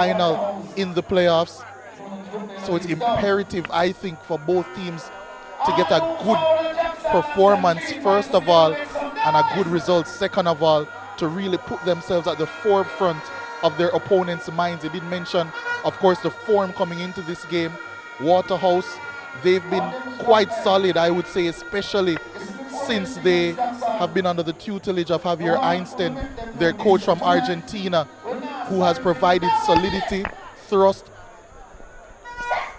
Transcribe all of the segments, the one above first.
final in the playoffs. So it's imperative, I think, for both teams to get a good performance, first of all, and a good result, second of all, to really put themselves at the forefront of their opponents' minds. They did mention, of course, the form coming into this game. Waterhouse, they've been quite solid, I would say, especially since they have been under the tutelage of Javier Einstein, their coach from Argentina, who has provided solidity, thrust,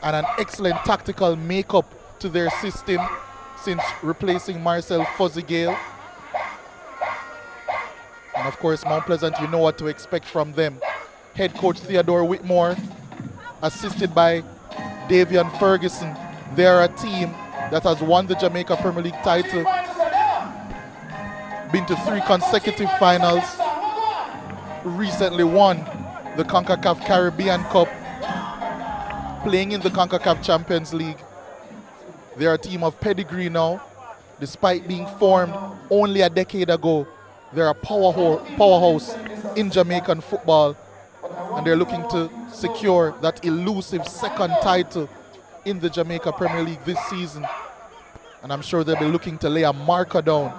and an excellent tactical makeup to their system since replacing Marcel Fuzzy-Gale. And of course, Mount Pleasant, you know what to expect from them. Head coach Theodore Whitmore, assisted by Davian Ferguson. They are a team that has won the Jamaica Premier League title, been to 3 consecutive finals, recently won the CONCACAF Caribbean Cup, playing in the CONCACAF Champions League. They are a team of pedigree now. Despite being formed only a decade ago, they're a powerhouse in Jamaican football, and they're looking to secure that elusive second title in the Jamaica Premier League this season. And I'm sure they'll be looking to lay a marker down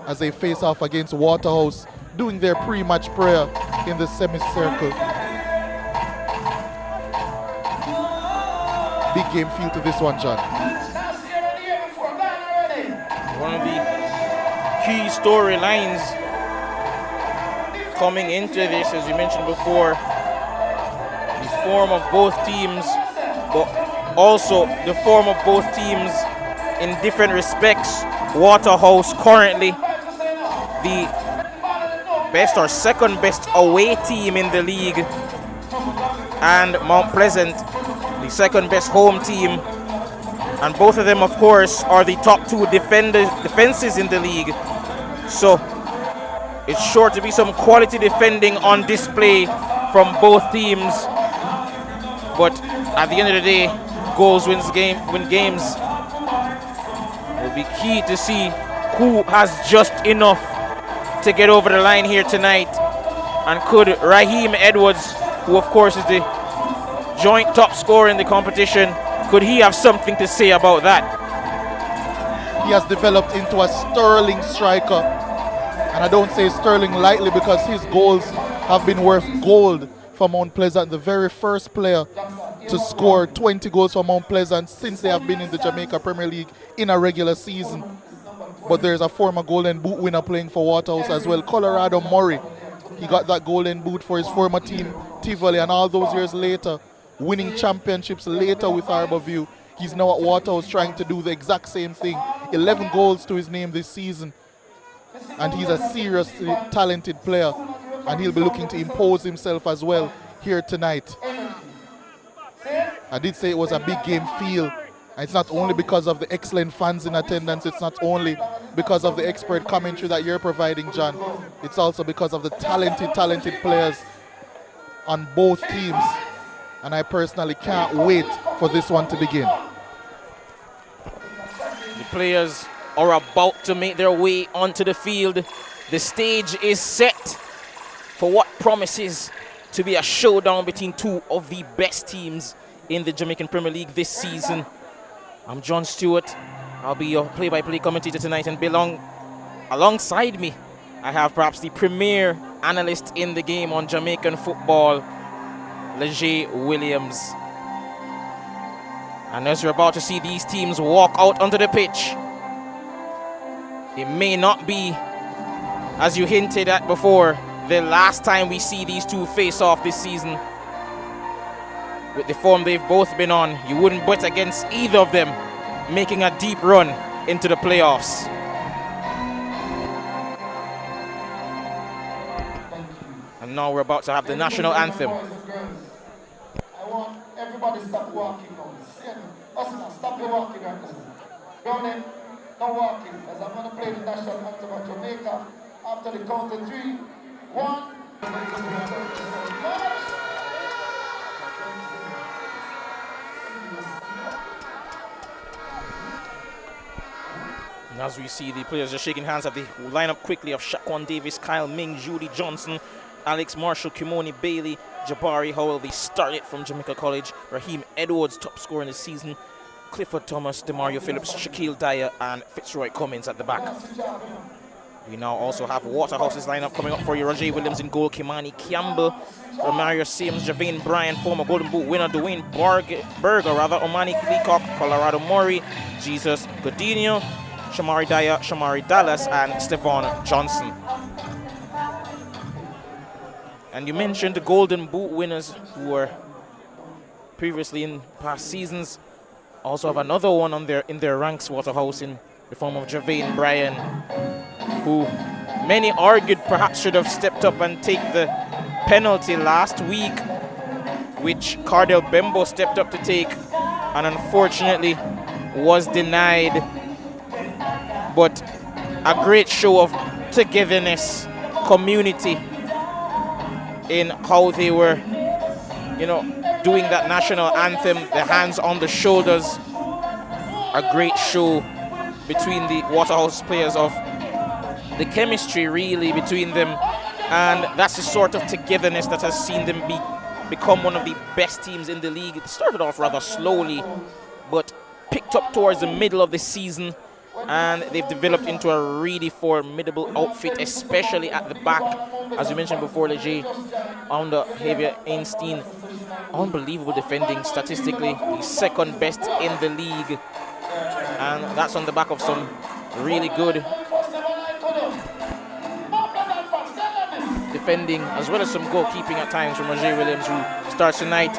as they face off against Waterhouse, doing their pre-match prayer in the semicircle. Big game feel to this one, John. One of the key storylines coming into this, as you mentioned before, the form of both teams, but also the form of both teams in different respects. Waterhouse currently the best or second best away team in the league, and Mount Pleasant the second best home team, and both of them of course are the top 2 defenses in the league. So it's sure to be some quality defending on display from both teams, but at the end of the day, goals win games. It will be key to see who has just enough to get over the line here tonight, and could Raheem Edwards, who of course is the joint top scorer in the competition, could he have something to say about that? He has developed into a sterling striker, and I don't say sterling lightly because his goals have been worth gold for Mount Pleasant. The very first player to score 20 goals for Mount Pleasant since they have been in the Jamaica Premier League in a regular season. But there's a former Golden Boot winner playing for Waterhouse as well, Colorado Murray. He got that Golden Boot for his former team, Tivoli, and all those years later, winning championships later with Harbourview. He's now at Waterhouse trying to do the exact same thing. 11 goals to his name this season. And he's a seriously talented player, and he'll be looking to impose himself as well here tonight. I did say it was a big game feel, and it's not only because of the excellent fans in attendance, it's not only because of the expert commentary that you're providing, John. It's also because of the talented players on both teams, and I personally can't wait for this one to begin. The players are about to make their way onto the field. The stage is set for what promises to be a showdown between 2 of the best teams in the Jamaican Premier League this season. I'm John Stewart. I'll be your play-by-play commentator tonight, and alongside me, I have perhaps the premier analyst in the game on Jamaican football, Leger Williams. And as you're about to see these teams walk out onto the pitch, it may not be, as you hinted at before, the last time we see these two face off this season. With the form they've both been on, you wouldn't bet against either of them making a deep run into the playoffs. And now we're about to have the national anthem. I want everybody to stop walking now. Stop your walking right now. Down in, no walking, as I'm going to play the national anthem of Jamaica after the count of 3. 1. And as we see the players just shaking hands at the lineup quickly of Shaquan Davis, Kyle Ming, Judy Johnson, Alex Marshall, Kimoni Bailey, Jabari Howell, they started from Jamaica College. Raheem Edwards, top scorer in the season. Clifford Thomas, Demario Phillips, Shaquille Dyer, and Fitzroy Cummins at the back. We now also have Waterhouse's lineup coming up for you. Roger Williams in goal, Kimani Campbell, Romario Sims, Javane Bryan, former Golden Boot winner, Dwayne Berger, Omani Leacock, Colorado Murray, Jesus Godinho, Shamari Dyer, Shamari Dallas, and Stephon Johnson. And you mentioned the Golden Boot winners who were previously in past seasons. Also have another one on in their ranks, Waterhouse, in the form of Javane Bryan, who many argued perhaps should have stepped up and take the penalty last week, which Cardell Bembo stepped up to take and unfortunately was denied. But a great show of togetherness, community in how they were, doing that national anthem, the hands on the shoulders. A great show between the Waterhouse players of the chemistry really between them, and that's the sort of togetherness that has seen them become one of the best teams in the league. It started off rather slowly, but picked up towards the middle of the season, and they've developed into a really formidable outfit, especially at the back. As you mentioned before, Leger, under Javier Einstein, unbelievable defending statistically, the second best in the league, and that's on the back of some really good defending as well as some goalkeeping at times from Roger Williams, who starts tonight.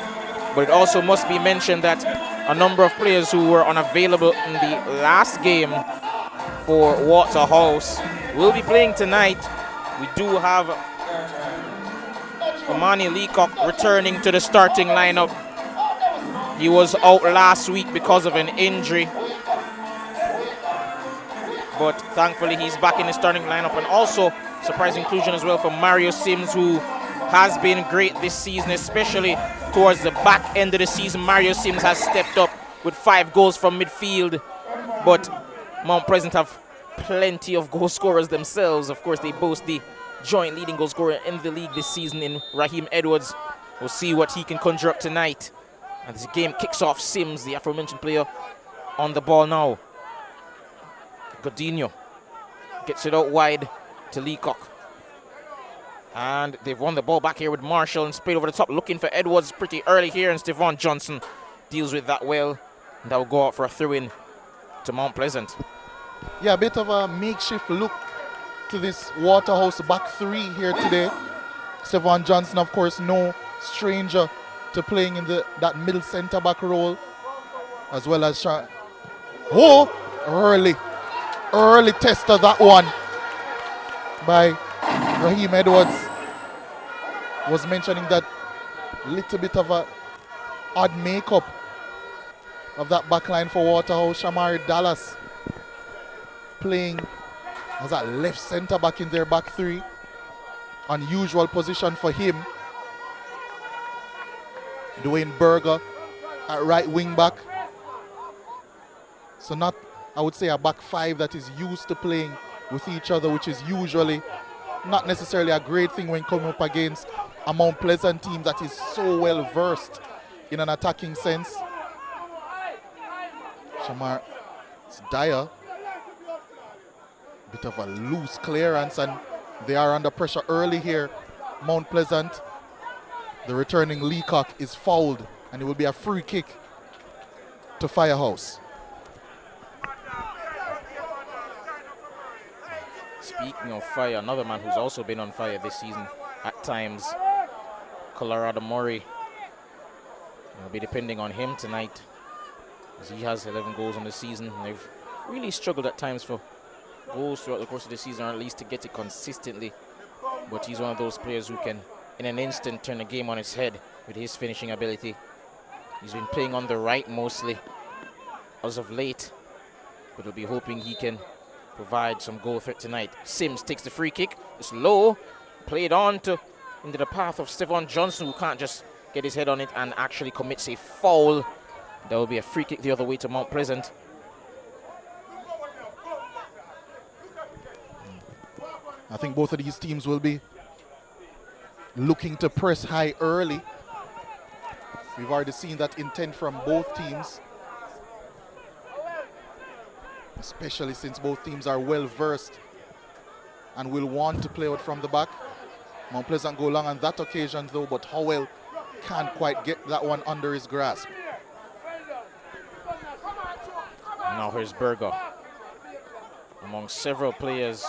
But it also must be mentioned that a number of players who were unavailable in the last game for Waterhouse will be playing tonight. We do have Omani Leacock returning to the starting lineup. He was out last week because of an injury, but thankfully he's back in the starting lineup. And also surprise inclusion as well for Mario Sims, who has been great this season, especially towards the back end of the season. Mario Sims has stepped up with 5 goals from midfield, but Mount Pleasant have plenty of goal scorers themselves. Of course, they boast the joint leading goal scorer in the league this season in Raheem Edwards. We'll see what he can conjure up tonight. And this game kicks off. Sims, the aforementioned player, on the ball now. Godinho gets it out wide to Leacock. And they've won the ball back here with Marshall and sprayed over the top, looking for Edwards pretty early here, and Stephon Johnson deals with that well. And that will go out for a throw-in to Mount Pleasant. Yeah, a bit of a makeshift look to this Waterhouse back three here today. Stephon Johnson, of course, no stranger to playing in that middle centre-back role, as well as early test of that one by Raheem Edwards. Was mentioning that little bit of a odd makeup of that back line for Waterhouse. Shamari Dallas playing as a left centre back in their back three. Unusual position for him. Dwayne Berger at right wing back. So not, I would say, a back five that is used to playing with each other, which is usually not necessarily a great thing when coming up against a Mount Pleasant team that is so well versed in an attacking sense. Shamar, it's Dyer. Bit of a loose clearance, and they are under pressure early here. Mount Pleasant. The returning Leacock is fouled, and it will be a free kick to Firehouse. Speaking of fire, another man who's also been on fire this season at times, Colorado Murray. We'll be depending on him tonight, as he has 11 goals on the season. They've really struggled at times for goals throughout the course of the season, or at least to get it consistently. But he's one of those players who can, in an instant, turn the game on its head with his finishing ability. He's been playing on the right mostly as of late, but we'll be hoping he can provide some goal threat tonight. Sims takes the free kick. It's low, played on into the path of Stephon Johnson, who can't just get his head on it and actually commits a foul. There will be a free kick the other way to Mount Pleasant. I think both of these teams will be looking to press high early. We've already seen that intent from both teams, especially since both teams are well versed and will want to play out from the back. Mount Pleasant go long on that occasion though, but Howell can't quite get that one under his grasp. Now here's Berger. Among several players,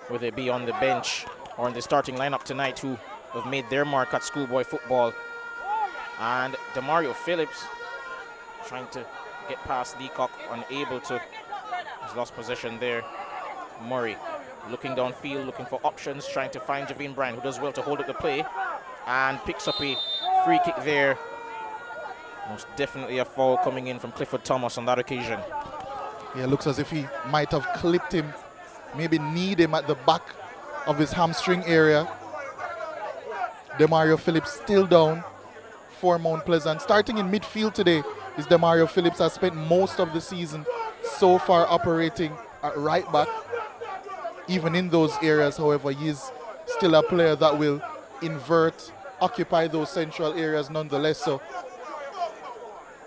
whether it be on the bench or in the starting lineup tonight, who have made their mark at schoolboy football. And Demario Phillips trying to get past Leacock, unable to. He's lost possession there. Murray looking downfield, looking for options, trying to find Javine Bryan, who does well to hold up the play and picks up a free kick there. Most definitely a foul coming in from Clifford Thomas on that occasion. Yeah, looks as if he might have clipped him, maybe kneed him at the back of his hamstring area. Demario Phillips still down for Mount Pleasant. Starting in midfield today is Demario Phillips. Has spent most of the season so far operating at right back. Even in those areas, however, he is still a player that will invert, occupy those central areas nonetheless. So,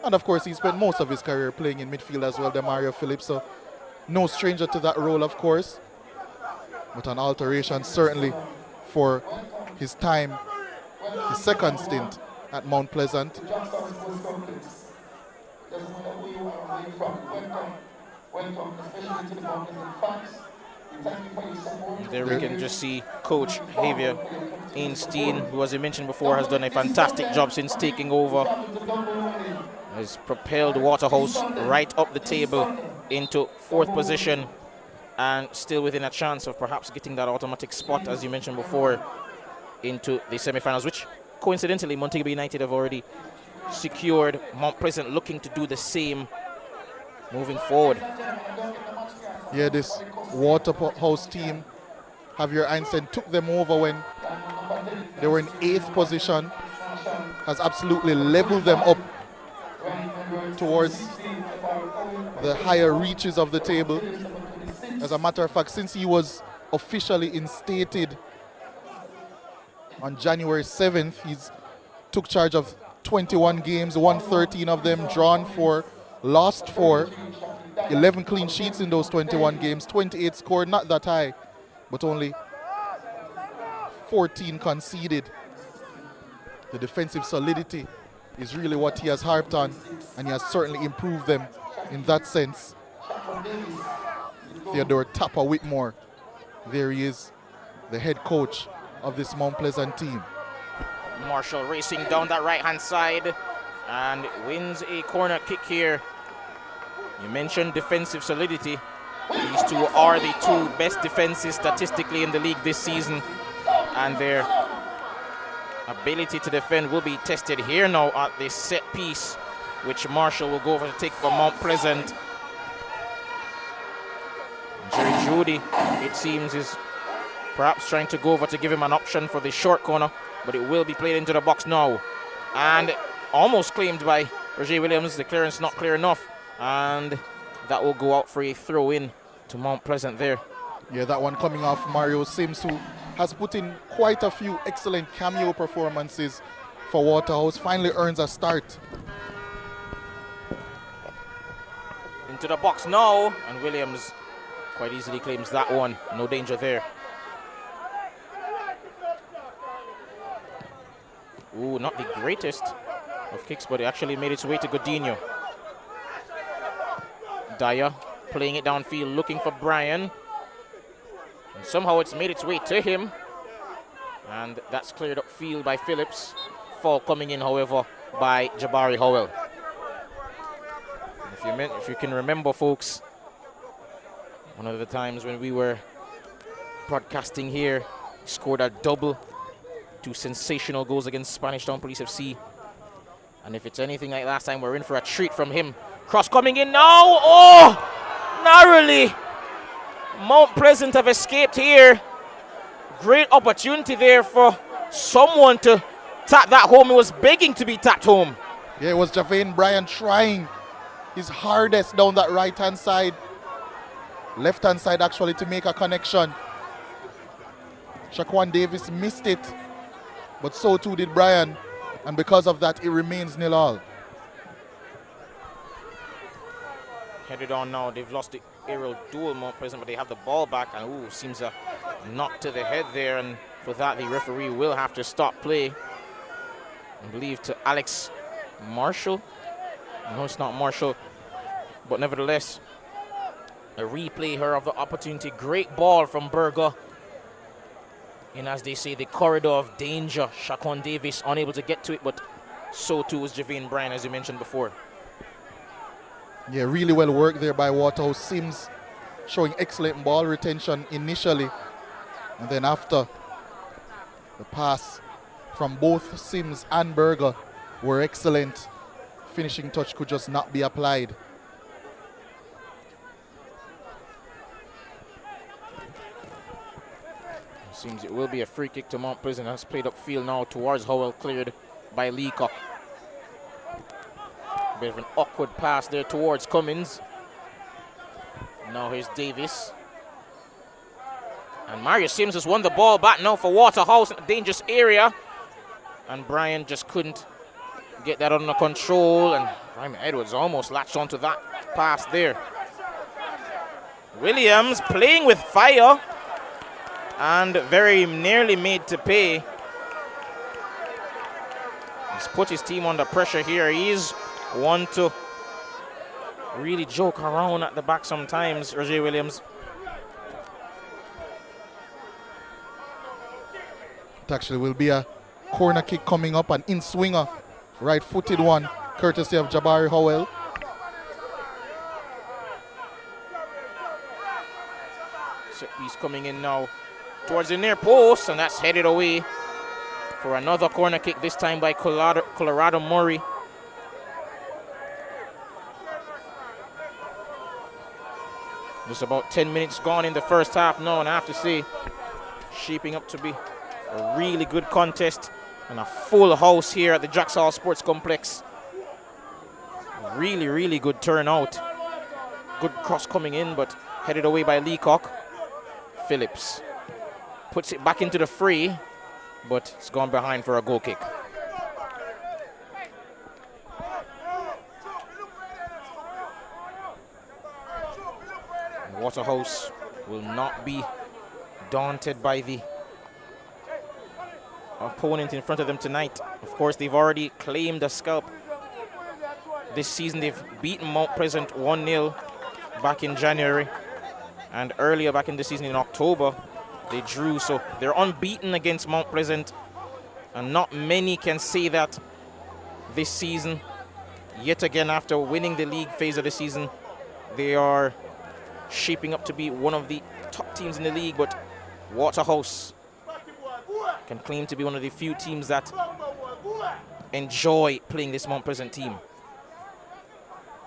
and of course, he spent most of his career playing in midfield as well, Demario Phillips. So, no stranger to that role, of course. But an alteration certainly for his time, his second stint at Mount Pleasant. There we can just see Coach Javier Einstein, who, as I mentioned before, has done a fantastic job since taking over. Has propelled Waterhouse right up the table into 4th position and still within a chance of perhaps getting that automatic spot, as you mentioned before, into the semi-finals, which coincidentally Montego United have already secured. Mount Pleasant looking to do the same moving forward. Yeah, this Waterhouse team, Javier Einstein took them over when they were in 8th position, has absolutely leveled them up towards the higher reaches of the table. As a matter of fact, since he was officially instated on January 7th, he's took charge of 21 games, won 13 of them, drawn 4, lost 4, 11 clean sheets in those 21 games, 28 scored, not that high, but only 14 conceded. The defensive solidity is really what he has harped on, and he has certainly improved them in that sense. Theodore Tapper Whitmore, there he is, the head coach of this Mount Pleasant team. Marshall racing down that right-hand side and wins a corner kick here. You mentioned defensive solidity. These two are the 2 best defenses statistically in the league this season, and their ability to defend will be tested here now at this set piece, which Marshall will go over to take for Mount Pleasant. Jerry Judy, it seems, is perhaps trying to go over to give him an option for the short corner, but it will be played into the box now. And almost claimed by Roger Williams. The clearance not clear enough, and that will go out for a throw in to Mount Pleasant there. Yeah, that one coming off Mario Sims, who has put in quite a few excellent cameo performances for Waterhouse. Finally earns a start. Into the box now, and Williams quite easily claims that one. No danger there. Ooh, not the greatest of kicks, but it actually made its way to Godinho. Dyer playing it downfield, looking for Bryan. And somehow it's made its way to him. And that's cleared up field by Phillips. Fall coming in, however, by Jabari Howell. If you can remember, folks, one of the times when we were broadcasting here, scored a double, 2 sensational goals against Spanish Town Police FC. And if it's anything like last time, we're in for a treat from him. Cross coming in now. Oh, narrowly. Mount Pleasant have escaped here. Great opportunity there for someone to tap that home. It was begging to be tapped home. Yeah, it was Javane Bryan trying his hardest down that right-hand side. Left-hand side, actually, to make a connection. Shaquan Davis missed it. but so too did Brian, and because of that, it remains 0-0. Headed on now. They've lost the aerial duel, Mount Pleasant, but they have the ball back, and seems a knock to the head there, and for that, the referee will have to stop play. I believe to Alex Marshall. No, it's not Marshall, but nevertheless, a replay here of the opportunity. Great ball from Berger. And as they say, the corridor of danger. Shaquan Davis unable to get to it, but so too was Javane Bryan, as you mentioned before. Yeah, really well worked there by Waterhouse. Sims showing excellent ball retention initially, and then after, the pass from both Sims and Berger were excellent. Finishing touch could just not be applied. Seems it will be a free kick to Mount Pleasant. Has played upfield now towards Howell, cleared by Leacock. Bit of an awkward pass there towards Cummins. Now here's Davis. And Mario Sims has won the ball back now for Waterhouse in a dangerous area. And Brian just couldn't get that under control. And Ryman Edwards almost latched onto that pass there. Williams playing with fire and very nearly made to pay. He's put his team under pressure here. He's one to really joke around at the back sometimes, Roger Williams. It actually will be a corner kick coming up, an in-swinger, right-footed one, courtesy of Jabari Howell. Set piece coming in now towards the near post, and that's headed away for another corner kick, this time by Colorado Murray. Just about 10 minutes gone in the first half now, and I have to say, shaping up to be a really good contest and a full house here at the Jackson Sports Complex. Really, really good turnout. Good cross coming in, but headed away by Leacock. Phillips puts it back into the fray, but it's gone behind for a goal kick. Waterhouse will not be daunted by the opponent in front of them tonight. Of course, they've already claimed a scalp. This season, they've beaten Mount Pleasant 1-0 back in January. And earlier back in the season in October, they drew. So they're unbeaten against Mount Pleasant. And not many can say that this season. Yet again, after winning the league phase of the season, they are shaping up to be one of the top teams in the league, but Waterhouse can claim to be one of the few teams that enjoy playing this Mount Pleasant team.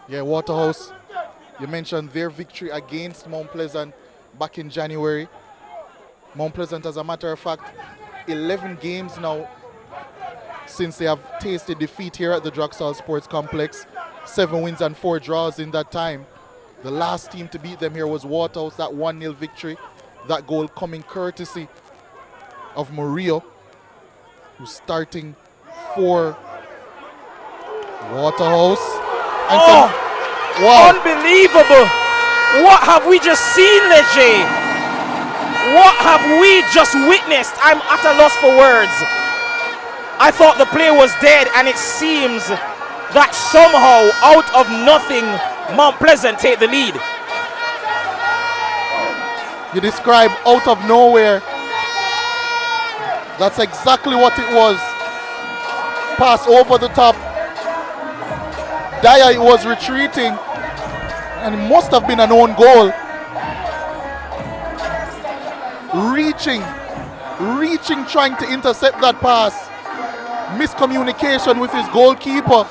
Yeah, Waterhouse, you mentioned their victory against Mount Pleasant back in January. Mount Pleasant, as a matter of fact, 11 games now since they have tasted defeat here at the Jackson Sports Complex. 7 wins and 4 draws in that time. The last team to beat them here was Waterhouse, that 1-0 victory. That goal coming courtesy of Murillo, who's starting for Waterhouse. And wow. Unbelievable! What have we just seen, Leger? What have we just witnessed? I'm at a loss for words. I thought the play was dead, and it seems that somehow, out of nothing, Mount Pleasant take the lead. You describe out of nowhere. That's exactly what it was. Pass over the top. Dyer was retreating, and it must have been an own goal. Reaching, trying to intercept that pass. Miscommunication with his goalkeeper,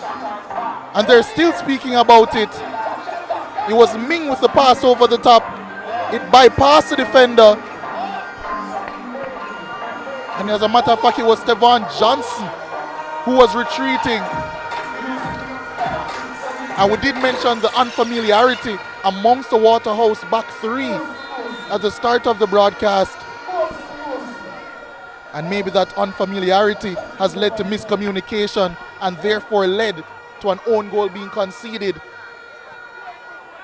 and they're still speaking about it. It was Ming with the pass over the top. It bypassed the defender. And as a matter of fact, it was Stevan Johnson who was retreating. And we did mention the unfamiliarity amongst the Waterhouse back three at the start of the broadcast. And maybe that unfamiliarity has led to miscommunication and therefore led to an own goal being conceded.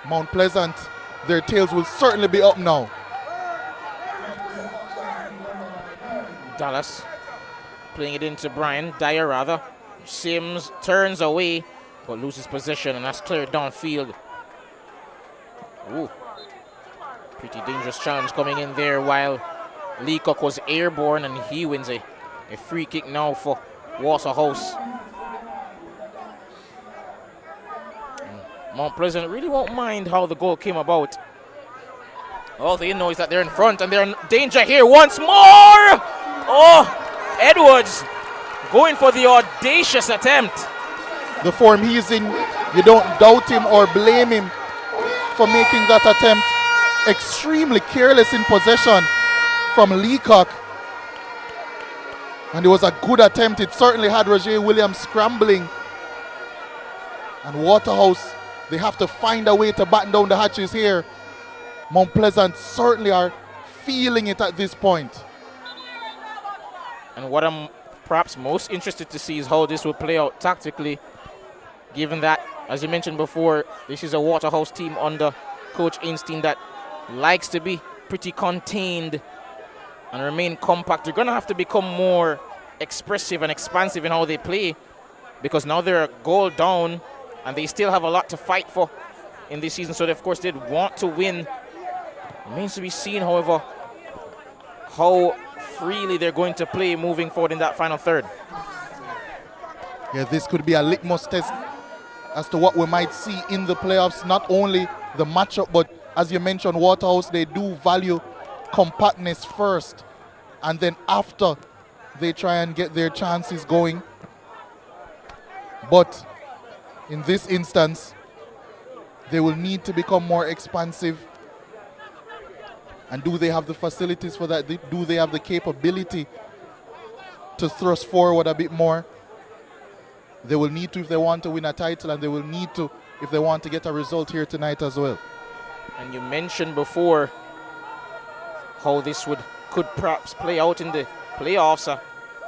Mount Pleasant, their tails will certainly be up now. Dallas playing it into Brian, Dyer rather. Sims turns away but loses possession, and that's cleared downfield. Ooh. Pretty dangerous challenge coming in there while Leacock was airborne, and he wins a free kick now for Waterhouse. Mount Pleasant really won't mind how the goal came about. All they know is that they're in front and they're in danger here once more. Oh, Edwards going for the audacious attempt. The form he's in, you don't doubt him or blame him for making that attempt. Extremely careless in possession from Leacock. And it was a good attempt. It certainly had Roger Williams scrambling. And Waterhouse, they have to find a way to batten down the hatches here. Mount Pleasant certainly are feeling it at this point. And what I'm perhaps most interested to see is how this will play out tactically, given that, as you mentioned before, this is a Waterhouse team under Coach Einstein that likes to be pretty contained and remain compact. They're going to have to become more expressive and expansive in how they play, because now they're a goal down and they still have a lot to fight for in this season. So, of course, they'd want to win. Remains to be seen, however, how freely they're going to play moving forward in that final third. Yeah, this could be a litmus test as to what we might see in the playoffs. Not only the matchup, but as you mentioned, Waterhouse, they do value compactness first, and then after they try and get their chances going. But in this instance, they will need to become more expansive. And do they have the facilities for that? Do they have the capability to thrust forward a bit more? They will need to if they want to win a title, and they will need to if they want to get a result here tonight as well. And you mentioned before how this could perhaps play out in the playoffs.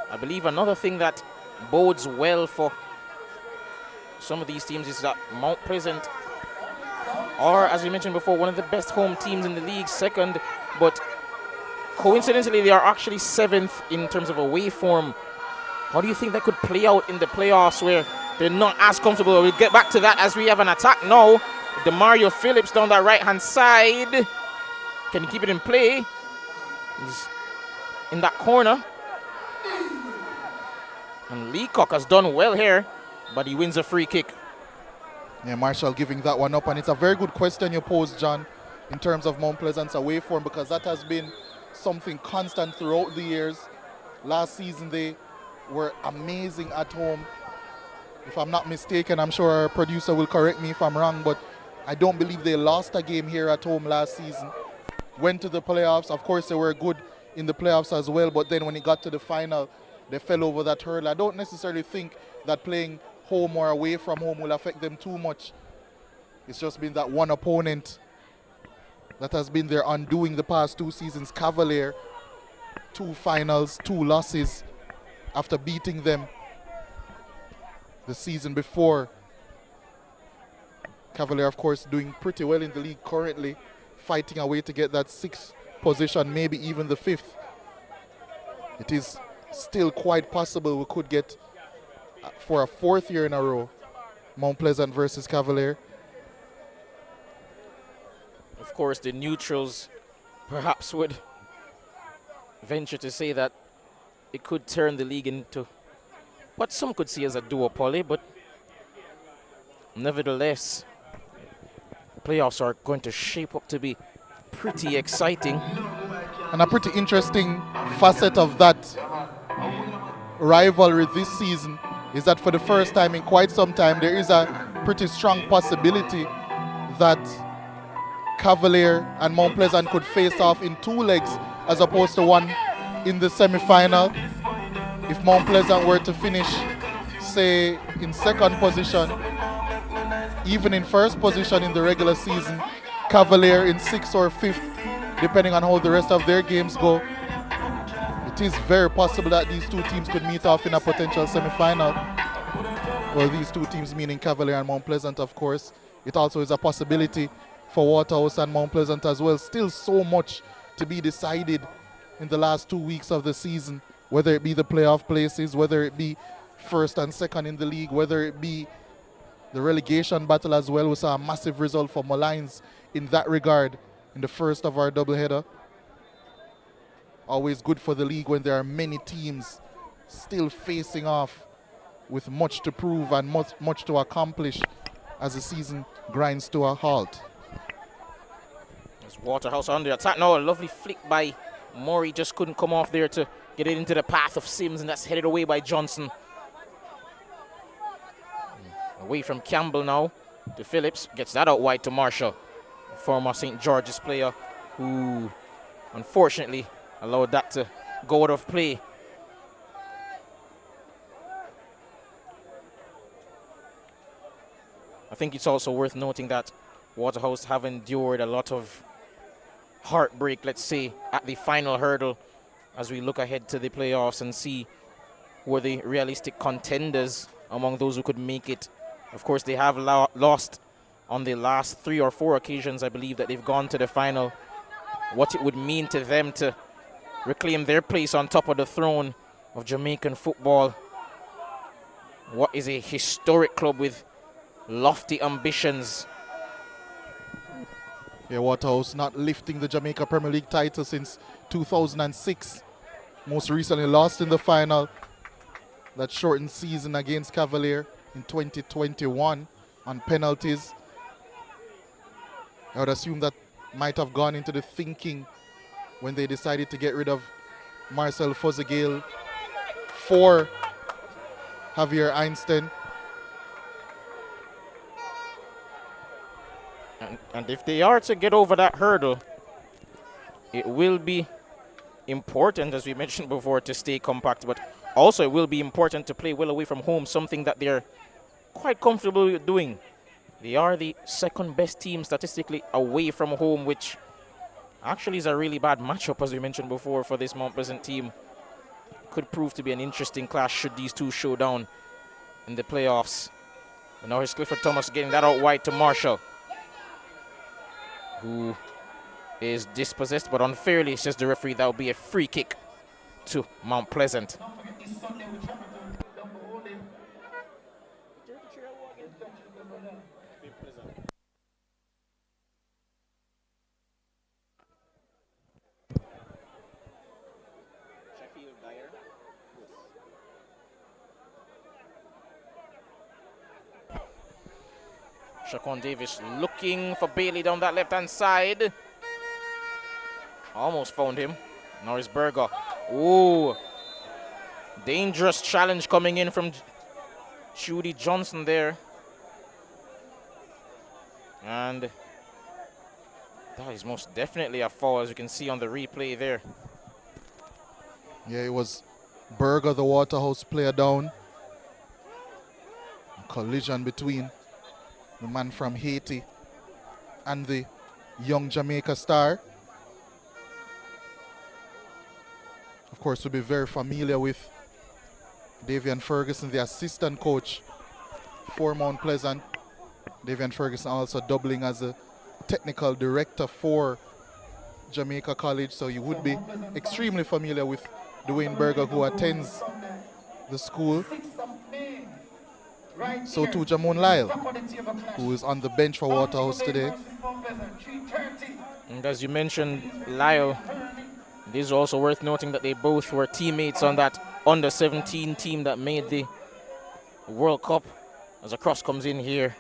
I believe another thing that bodes well for some of these teams is that Mount Pleasant are, as we mentioned before, one of the best home teams in the league, second, but coincidentally they are actually seventh in terms of away form. How do you think that could play out in the playoffs where they're not as comfortable? We'll get back to that as we have an attack now. DeMario Phillips down that right-hand side. Can he keep it in play? He's in that corner. And Leacock has done well here, but he wins a free kick. Yeah, Marshall giving that one up, and it's a very good question you posed, John, in terms of Mount Pleasant's away form, because that has been something constant throughout the years. Last season they were amazing at home. If I'm not mistaken, I'm sure our producer will correct me if I'm wrong, but I don't believe they lost a game here at home last season. Went to the playoffs. Of course, they were good in the playoffs as well, but then when it got to the final, they fell over that hurdle. I don't necessarily think that playing home or away from home will affect them too much. It's just been that one opponent that has been their undoing the past 2 seasons. Cavalier, 2 finals, 2 losses after beating them the season before. Cavalier, of course, doing pretty well in the league currently, fighting a way to get that 6th position, maybe even the 5th. It is still quite possible we could get, for a 4th year in a row, Mount Pleasant versus Cavalier. Of course, the neutrals perhaps would venture to say that it could turn the league into what some could see as a duopoly, but nevertheless, playoffs are going to shape up to be pretty exciting. And a pretty interesting facet of that rivalry this season is that for the first time in quite some time, there is a pretty strong possibility that Cavalier and Mount Pleasant could face off in 2 legs as opposed to 1 in the semi-final. If Mount Pleasant were to finish, say, in 2nd position, even in 1st position in the regular season, Cavalier in 6th or 5th, depending on how the rest of their games go, it it is very possible that these two teams could meet off in a potential semi-final. Well, these two teams meaning Cavalier and Mount Pleasant, of course. It also is a possibility for Waterhouse and Mount Pleasant as well. Still so much to be decided in the last 2 weeks of the season, whether it be the playoff places, whether it be first and second in the league, whether it be the relegation battle as well. We saw a massive result for Malines in that regard in the first of our doubleheader. Always good for the league when there are many teams still facing off with much to prove and much to accomplish as the season grinds to a halt. There's Waterhouse on the attack now. A lovely flick by Murray, just couldn't come off there to get it into the path of Sims, and that's headed away by Johnson. Away from Campbell now to Phillips, gets that out wide to Marshall, former St. George's player who unfortunately allowed that to go out of play. I think it's also worth noting that Waterhouse have endured a lot of heartbreak, let's say, at the final hurdle as we look ahead to the playoffs and see who are the realistic contenders among those who could make it. Of course, they have lost on the last 3 or 4 occasions, I believe, that they've gone to the final. What it would mean to them to reclaim their place on top of the throne of Jamaican football. What is a historic club with lofty ambitions. Yeah, Waterhouse not lifting the Jamaica Premier League title since 2006. Most recently lost in the final. That shortened season against Cavalier in 2021 on penalties. I would assume that might have gone into the thinking when they decided to get rid of Marcel Fozegale for Javier Einstein. And if they are to get over that hurdle, it will be important, as we mentioned before, to stay compact, but also it will be important to play well away from home, something that they're quite comfortable with doing. They are the second best team statistically away from home, which actually is a really bad matchup, as we mentioned before, for this Mount Pleasant team. Could prove to be an interesting clash should these two show down in the playoffs. And now here's Clifford Thomas getting that out wide to Marshall, who is dispossessed, but unfairly, says the referee, that will be a free kick to Mount Pleasant. Shaquan Davis looking for Bailey down that left-hand side. Almost found him. Norris Berger. Ooh. Dangerous challenge coming in from Judy Johnson there. And that is most definitely a foul, as you can see on the replay there. Yeah, it was Berger, the Waterhouse player, down. A collision between the man from Haiti and the young Jamaica star. Of course, we'll be very familiar with Davian Ferguson, the assistant coach for Mount Pleasant. Davian Ferguson also doubling as a technical director for Jamaica College, so you would be extremely familiar with Dwayne Berger, who attends the school. So too Jamon Lyle, who is on the bench for Waterhouse today. And as you mentioned, Lyle, it is also worth noting that they both were teammates on that under-17 team that made the World Cup. As a cross comes in here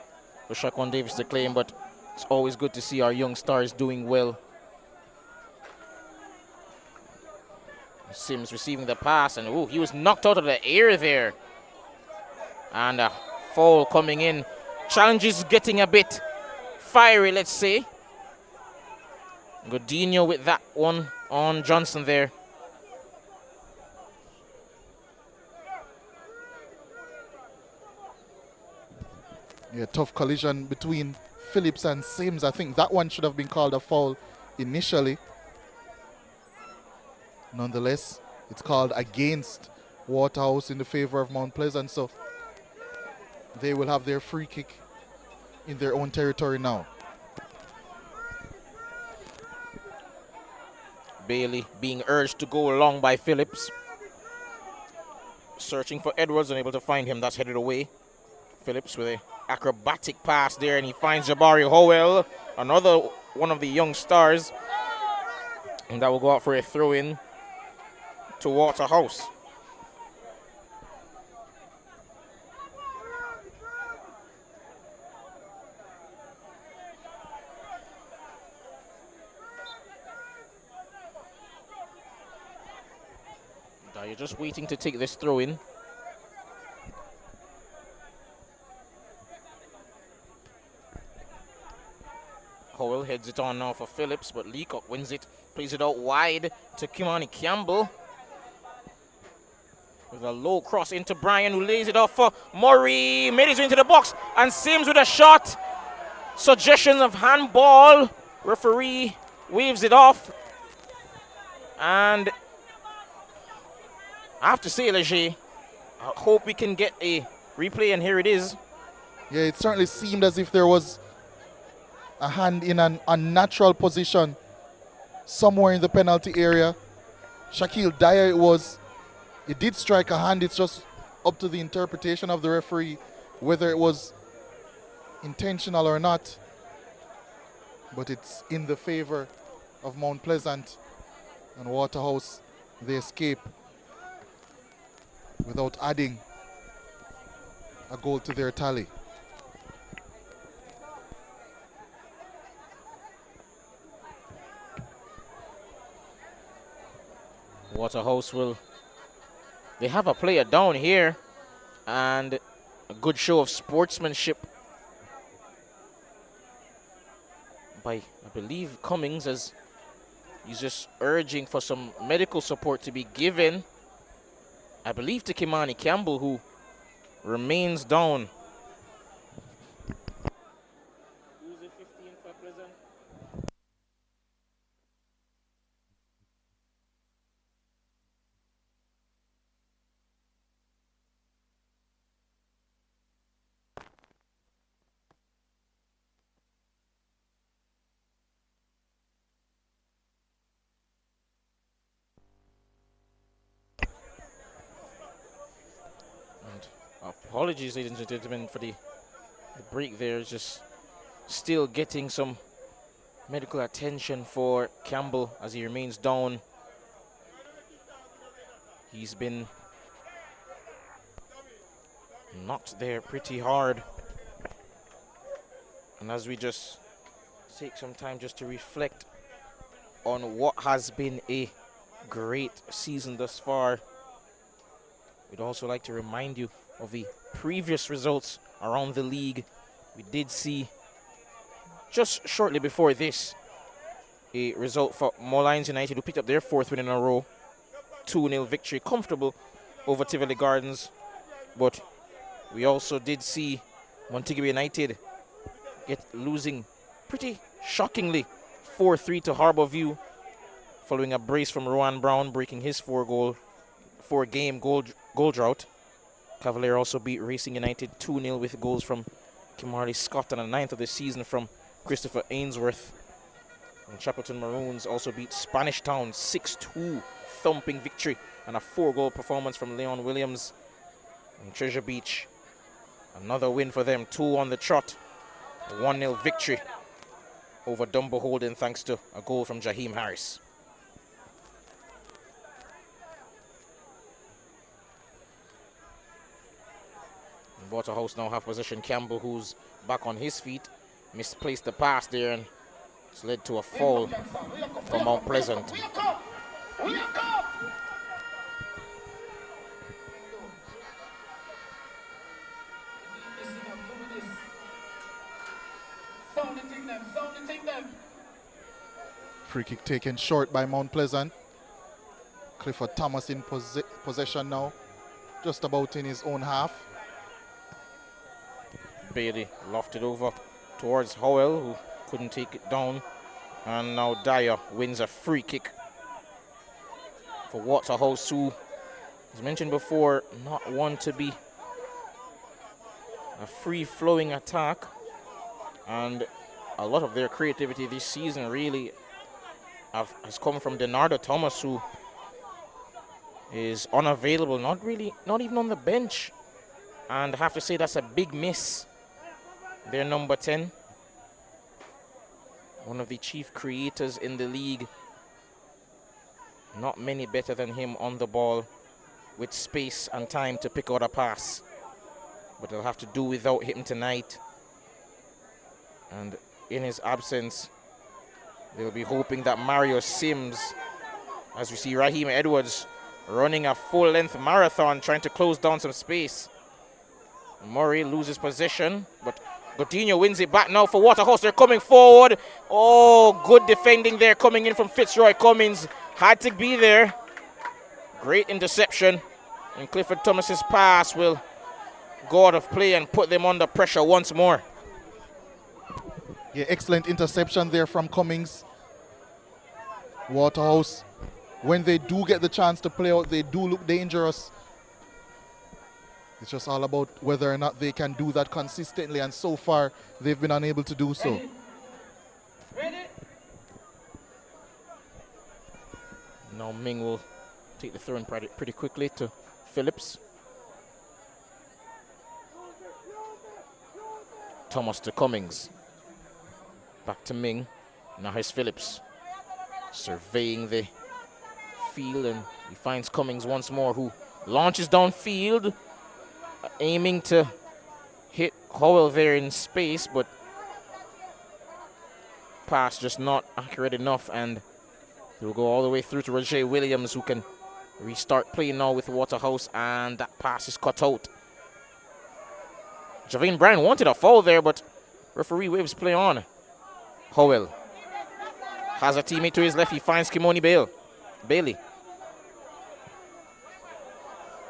for Shaquan Davis to claim, but it's always good to see our young stars doing well. Sims receiving the pass, and oh, he was knocked out of the air there. And a foul coming in. Challenge is getting a bit fiery, let's say. Godinho with that one on Johnson there. Yeah, tough collision between Phillips and Sims. I think that one should have been called a foul initially. Nonetheless, It's called against Waterhouse in the favor of Mount Pleasant. So they will have their free kick in their own territory now. Bailey being urged to go along by Phillips. Searching for Edwards, unable to find him. That's headed away. Phillips with a acrobatic pass there, and he finds Jabari Howell, another one of the young stars. And that will go out for a throw-in to Waterhouse. You're just waiting to take this throw-in. Howell heads it on now for Phillips, but Leacock wins it. Plays it out wide to Kimani Campbell. With a low cross into Brian, who lays it off for Murray. Made his way into the box, and Sims with a shot. Suggestions of handball. Referee waves it off. And I have to say, Leger, I hope we can get a replay, and here it is. Yeah, it certainly seemed as if there was a hand in an unnatural position somewhere in the penalty area. Shaquille Dyer it did strike a hand. It's just up to the interpretation of the referee whether it was intentional or not. But it's in the favor of Mount Pleasant, and Waterhouse, they escape without adding a goal to their tally. Waterhouse they have a player down here, and a good show of sportsmanship by, I believe, Cummings, as he's just urging for some medical support to be given, I believe, to Kimani Campbell, who remains down. Who's the 15 for present? Apologies, ladies and gentlemen, for the break there. Just still getting some medical attention for Campbell as he remains down. He's been knocked there pretty hard. And as we just take some time just to reflect on what has been a great season thus far, we'd also like to remind you of the previous results around the league. We did see just shortly before this a result for Moorlines United, who picked up their 4th win in a row. 2-0 victory, comfortable over Tivoli Gardens. But we also did see Montego United losing pretty shockingly 4-3 to Harborview, following a brace from Rowan Brown, breaking his 4-game goal drought. Cavalier also beat Racing United 2-0 with goals from Kimarley Scott on the 9th of the season from Christopher Ainsworth. And Chapelton Maroons also beat Spanish Town 6-2, thumping victory, and a 4-goal performance from Leon Williams. And Treasure Beach, another win for them, 2 on the trot. A 1-0 victory over Dumbo Holden thanks to a goal from Jaheim Harris. Waterhouse now have possession. Campbell, who's back on his feet, misplaced the pass there, and it's led to a foul from Mount Pleasant. Free kick taken short by Mount Pleasant. Clifford Thomas in possession now, just about in his own half. Bailey lofted over towards Howell, who couldn't take it down. And now Dyer wins a free kick. for Waterhouse, who, as mentioned before, not one to be a free-flowing attack. And a lot of their creativity this season really has come from Denardo Thomas, who is unavailable, not even on the bench. And I have to say that's a big miss. Their number 10, one of the chief creators in the league. Not many better than him on the ball with space and time to pick out a pass. But they'll have to do without him tonight. And in his absence, they'll be hoping that Mario Sims, as we see Raheem Edwards running a full-length marathon, trying to close down some space. Murray loses possession, but Godinho wins it back now for Waterhouse. They're coming forward. Oh, good defending there coming in from Fitzroy Cummings. Had to be there. Great interception. And Clifford Thomas's pass will go out of play and put them under pressure once more. Yeah, excellent interception there from Cummings. Waterhouse, when they do get the chance to play out, they do look dangerous. It's just all about whether or not they can do that consistently, and so far they've been unable to do so. Now Ming will take the throw in pretty quickly to Phillips. Thomas to Cummings. Back to Ming. Now here's Phillips surveying the field, and he finds Cummings once more, who launches downfield, aiming to hit Howell there in space, but pass just not accurate enough, and he'll go all the way through to Roger Williams, who can restart playing now with Waterhouse, and that pass is cut out. Javane Bryan wanted a foul there, but referee waves play on. Howell has a teammate to his left. He finds Kimoni Bailey.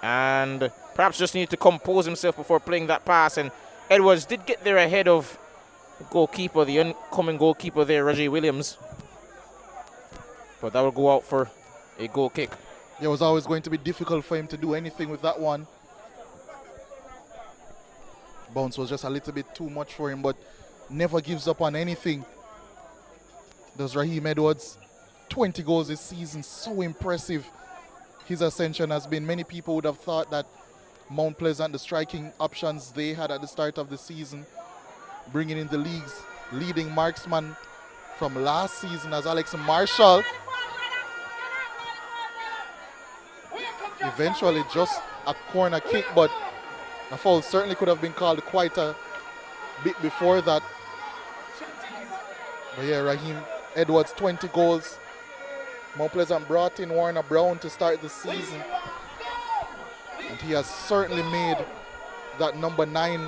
And perhaps just needed to compose himself before playing that pass. And Edwards did get there ahead of the goalkeeper, the incoming goalkeeper there, Roger Williams. But that will go out for a goal kick. It was always going to be difficult for him to do anything with that one. Bounce was just a little bit too much for him, but never gives up on anything. Does Raheem Edwards. 20 goals this season, so impressive. His ascension has been, many people would have thought that Mount Pleasant, the striking options they had at the start of the season, bringing in the league's leading marksman from last season as Alex Marshall. Eventually just a corner kick, but a foul certainly could have been called quite a bit before that. But yeah, Raheem Edwards, 20 goals. Mount Pleasant brought in Warner Brown to start the season, and he has certainly made that number 9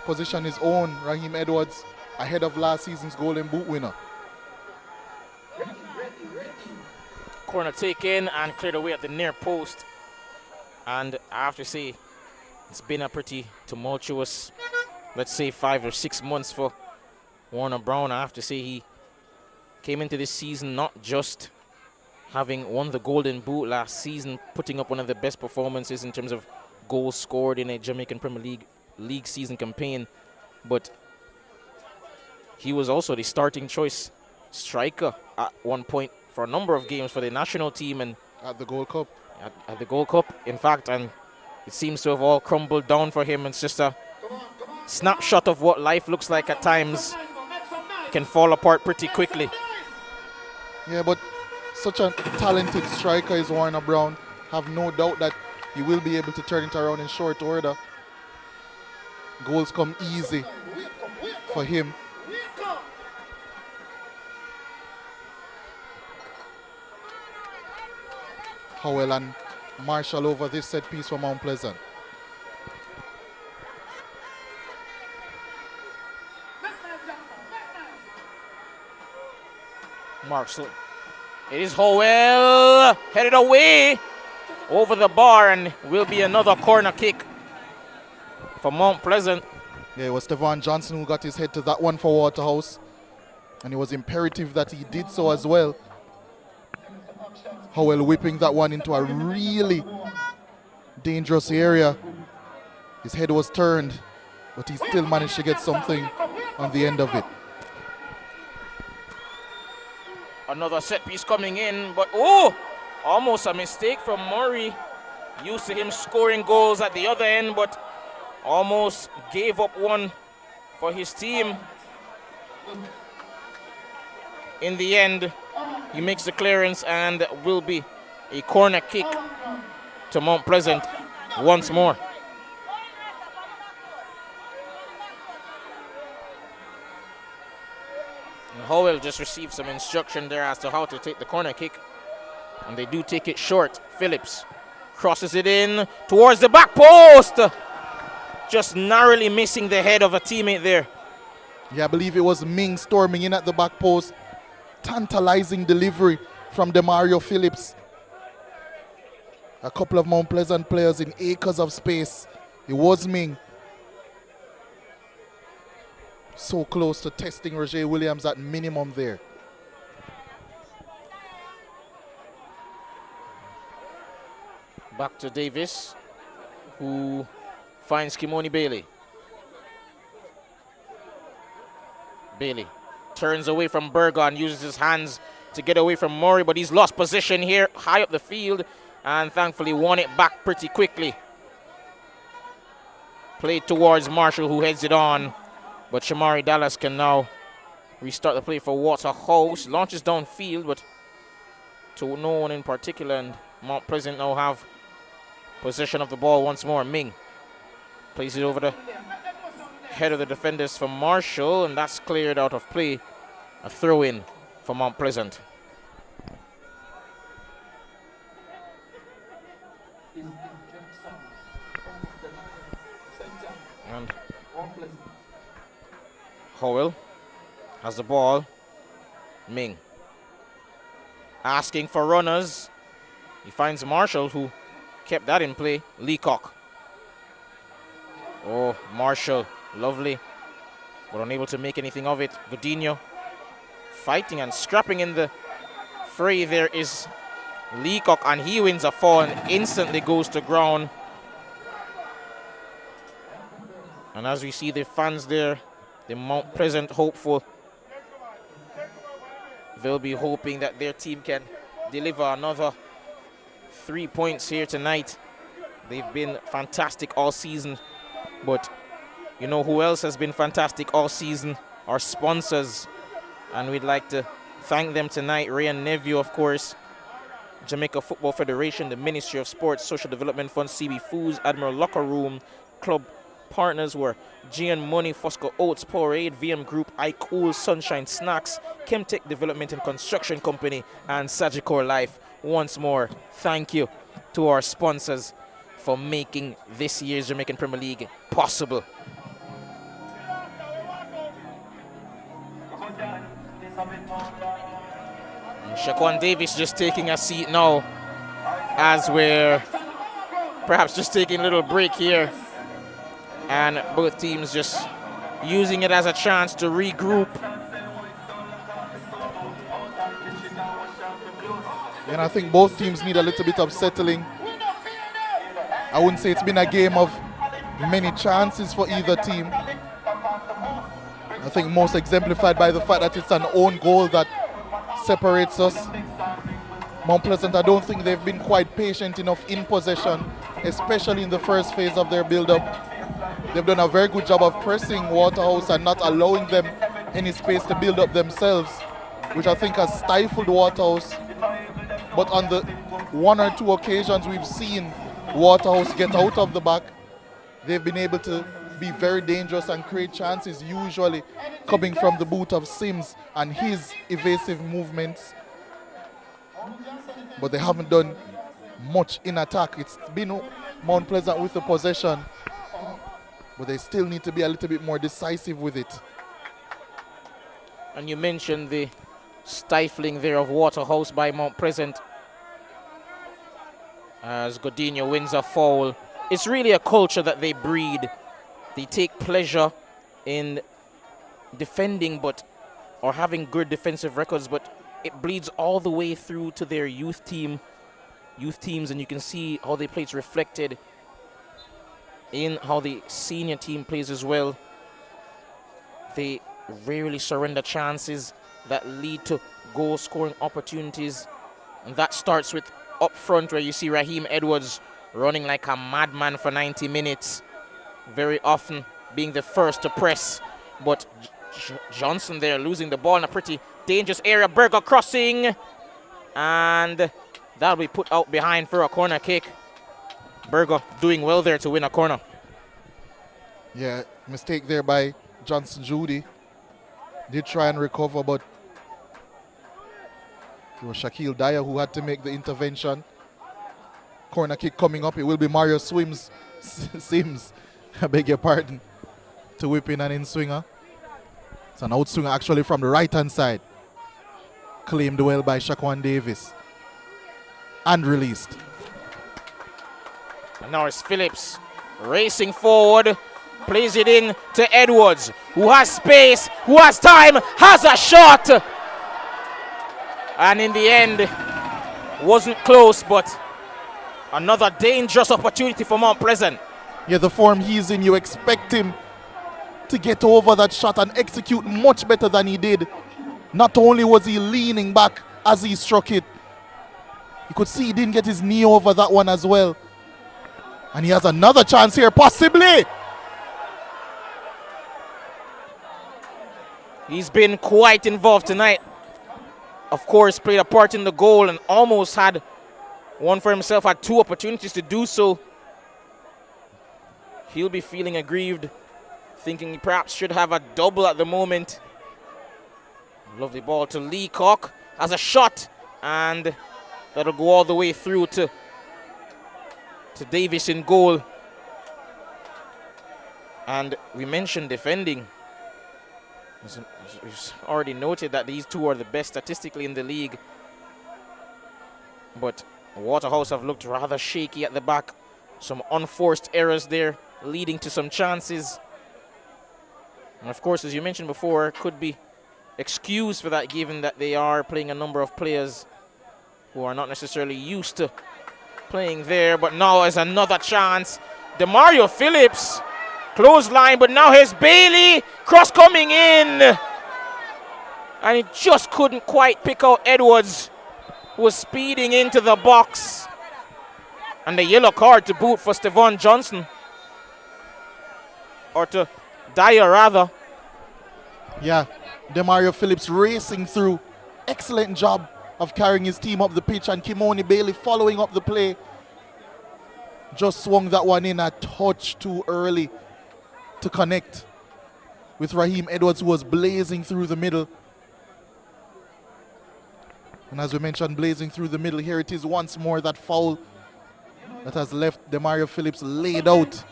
position his own. Raheem Edwards ahead of last season's Golden Boot winner. Corner taken and cleared away at the near post. And I have to say, it's been a pretty tumultuous, let's say, 5 or 6 months for Warner Brown. I have to say he came into this season not just having won the Golden Boot last season, putting up one of the best performances in terms of goals scored in a Jamaican Premier League season campaign, but he was also the starting choice striker at one point for a number of games for the national team and at the Gold Cup. At the Gold Cup, in fact, and it seems to have all crumbled down for him. It's just a snapshot of what life looks like at times. It can fall apart pretty quickly. Yeah, but such a talented striker is Warner Brown. Have no doubt that he will be able to turn it around in short order. Goals come easy for him. Howell and Marshall over this set piece for Mount Pleasant. Marshall. It is Howell headed away over the bar, and will be another corner kick for Mount Pleasant. Yeah, it was Stevan Johnson who got his head to that one for Waterhouse, and it was imperative that he did so as well. Howell whipping that one into a really dangerous area. His head was turned, but he still managed to get something on the end of it. Another set piece coming in, but oh, almost a mistake from Murray. Used to him scoring goals at the other end, but almost gave up one for his team. In the end, he makes the clearance and will be a corner kick to Mount Pleasant once more. And Howell just received some instruction there as to how to take the corner kick, and they do take it short. Phillips crosses it in towards the back post, just narrowly missing the head of a teammate there. Yeah, I believe it was Ming storming in at the back post. Tantalizing delivery from Demario Phillips. A couple of Mount Pleasant players in acres of space. It was Ming. So close to testing Roger Williams at minimum there. Back to Davis, who finds Kimoni Bailey. Bailey turns away from Berger and uses his hands to get away from Murray, but he's lost position here high up the field and thankfully won it back pretty quickly. Played towards Marshall, who heads it on, but Shamari Dallas can now restart the play for Waterhouse. Launches downfield, but to no one in particular, and Mount Pleasant now have possession of the ball once more. Ming plays it over the head of the defenders for Marshall, and that's cleared out of play. A throw in for Mount Pleasant. And Howell has the ball. Ming asking for runners. He finds Marshall, who kept that in play. Leacock. Oh, Marshall, lovely, but unable to make anything of it. Godinho fighting and scrapping in the fray. There is Leacock, and he wins a fall and instantly goes to ground. And as we see the fans there, the Mount Pleasant hopeful, they'll be hoping that their team can deliver another 3 points here tonight. They've been fantastic all season, but you know who else has been fantastic all season? Our sponsors, and we'd like to thank them tonight. Ray and Neville, of course, Jamaica Football Federation, the Ministry of Sports, Social Development Fund, CB Foods, Admiral Locker Room, Club partners were GN Money, Fosco Oats, Powerade, VM Group, iCool, Sunshine Snacks, Chemtech Development and Construction Company, and Sagicor Life. Once more, thank you to our sponsors for making this year's Jamaican Premier League possible. And Shaquan Davis just taking a seat now, as we're perhaps just taking a little break here, and both teams just using it as a chance to regroup. And I think both teams need a little bit of settling. I wouldn't say it's been a game of many chances for either team. I think most exemplified by the fact that it's an own goal that separates us. Mount Pleasant, I don't think they've been quite patient enough in possession, especially in the first phase of their build-up. They've done a very good job of pressing Waterhouse and not allowing them any space to build up themselves, which I think has stifled Waterhouse. But on the one or two occasions we've seen Waterhouse get out of the back, they've been able to be very dangerous and create chances, usually coming from the boot of Sims and his evasive movements. But they haven't done much in attack. It's been Mount Pleasant with the possession, but they still need to be a little bit more decisive with it. And you mentioned the stifling there of Waterhouse by Mount Pleasant as Godinho wins a foul. It's really a culture that they breed. They take pleasure in defending or having good defensive records, but it bleeds all the way through to their youth teams, and you can see how they play. It's reflected in how the senior team plays as well. They rarely surrender chances that lead to goal scoring opportunities, and that starts with up front, where you see Raheem Edwards running like a madman for 90 minutes, very often being the first to press, but Johnson there losing the ball in a pretty dangerous area. Berger crossing, and that'll be put out behind for a corner kick. Berger doing well there to win a corner. Yeah, mistake there by Johnson Judy. Did try and recover, but it was Shaquille Dyer who had to make the intervention. Corner kick coming up. It will be Mario Sims, I beg your pardon, to whip in an in-swinger. It's an out-swinger actually from the right-hand side. Claimed well by Shaquan Davis. And released. And now it's Phillips racing forward. Plays it in to Edwards, who has space, who has time, has a shot. And in the end, wasn't close, but another dangerous opportunity for Mount Pleasant. Yeah, the form he's in, you expect him to get over that shot and execute much better than he did. Not only was he leaning back as he struck it, you could see he didn't get his knee over that one as well. And he has another chance here, possibly. He's been quite involved tonight. Of course, played a part in the goal and almost had one for himself, had two opportunities to do so. He'll be feeling aggrieved, thinking he perhaps should have a double at the moment. Lovely ball to Leacock, has a shot, and that'll go all the way through to Davis in goal. And we mentioned defending. We've already noted that these two are the best statistically in the league, but Waterhouse have looked rather shaky at the back. Some unforced errors there, leading to some chances. And of course, as you mentioned before, could be excused for that, given that they are playing a number of players who are not necessarily used to playing there. But now is another chance. Demario Phillips, clothesline, but now here's Bailey, cross coming in. And he just couldn't quite pick out Edwards, who was speeding into the box. And the yellow card to boot for Stevan Johnson. Or to Dyer, rather. Yeah, Demario Phillips racing through. Excellent job of carrying his team up the pitch, and Kimoni Bailey following up the play. Just swung that one in a touch too early to connect with Raheem Edwards, who was blazing through the middle. And as we mentioned, blazing through the middle, here it is once more, that foul that has left Demario Phillips laid out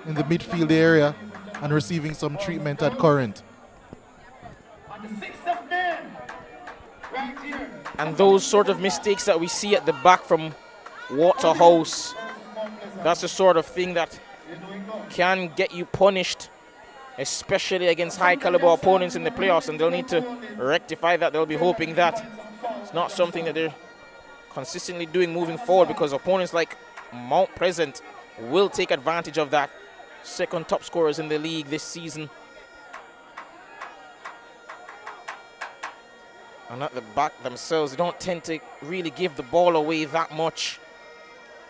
in the midfield area and receiving some treatment at current. And those sort of mistakes that we see at the back from Waterhouse, that's the sort of thing that can get you punished, especially against high caliber opponents in the playoffs, and they'll need to rectify that. They'll be hoping that it's not something that they're consistently doing moving forward, because opponents like Mount Pleasant will take advantage of that. Second top scorers in the league this season. And at the back themselves, they don't tend to really give the ball away that much.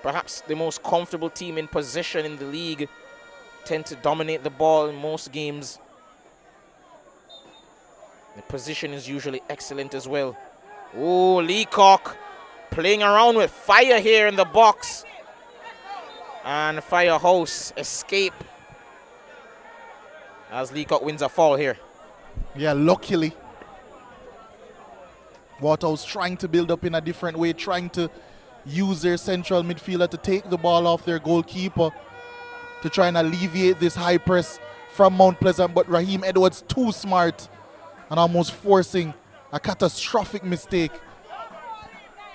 Perhaps the most comfortable team in possession in the league tend to dominate the ball in most games. The position is usually excellent as well. Oh, Leacock playing around with fire here in the box. And Firehouse escape as Leacock wins a foul here. Yeah, luckily. Waterhouse trying to build up in a different way, trying to use their central midfielder to take the ball off their goalkeeper to try and alleviate this high press from Mount Pleasant. But Raheem Edwards too smart and almost forcing a catastrophic mistake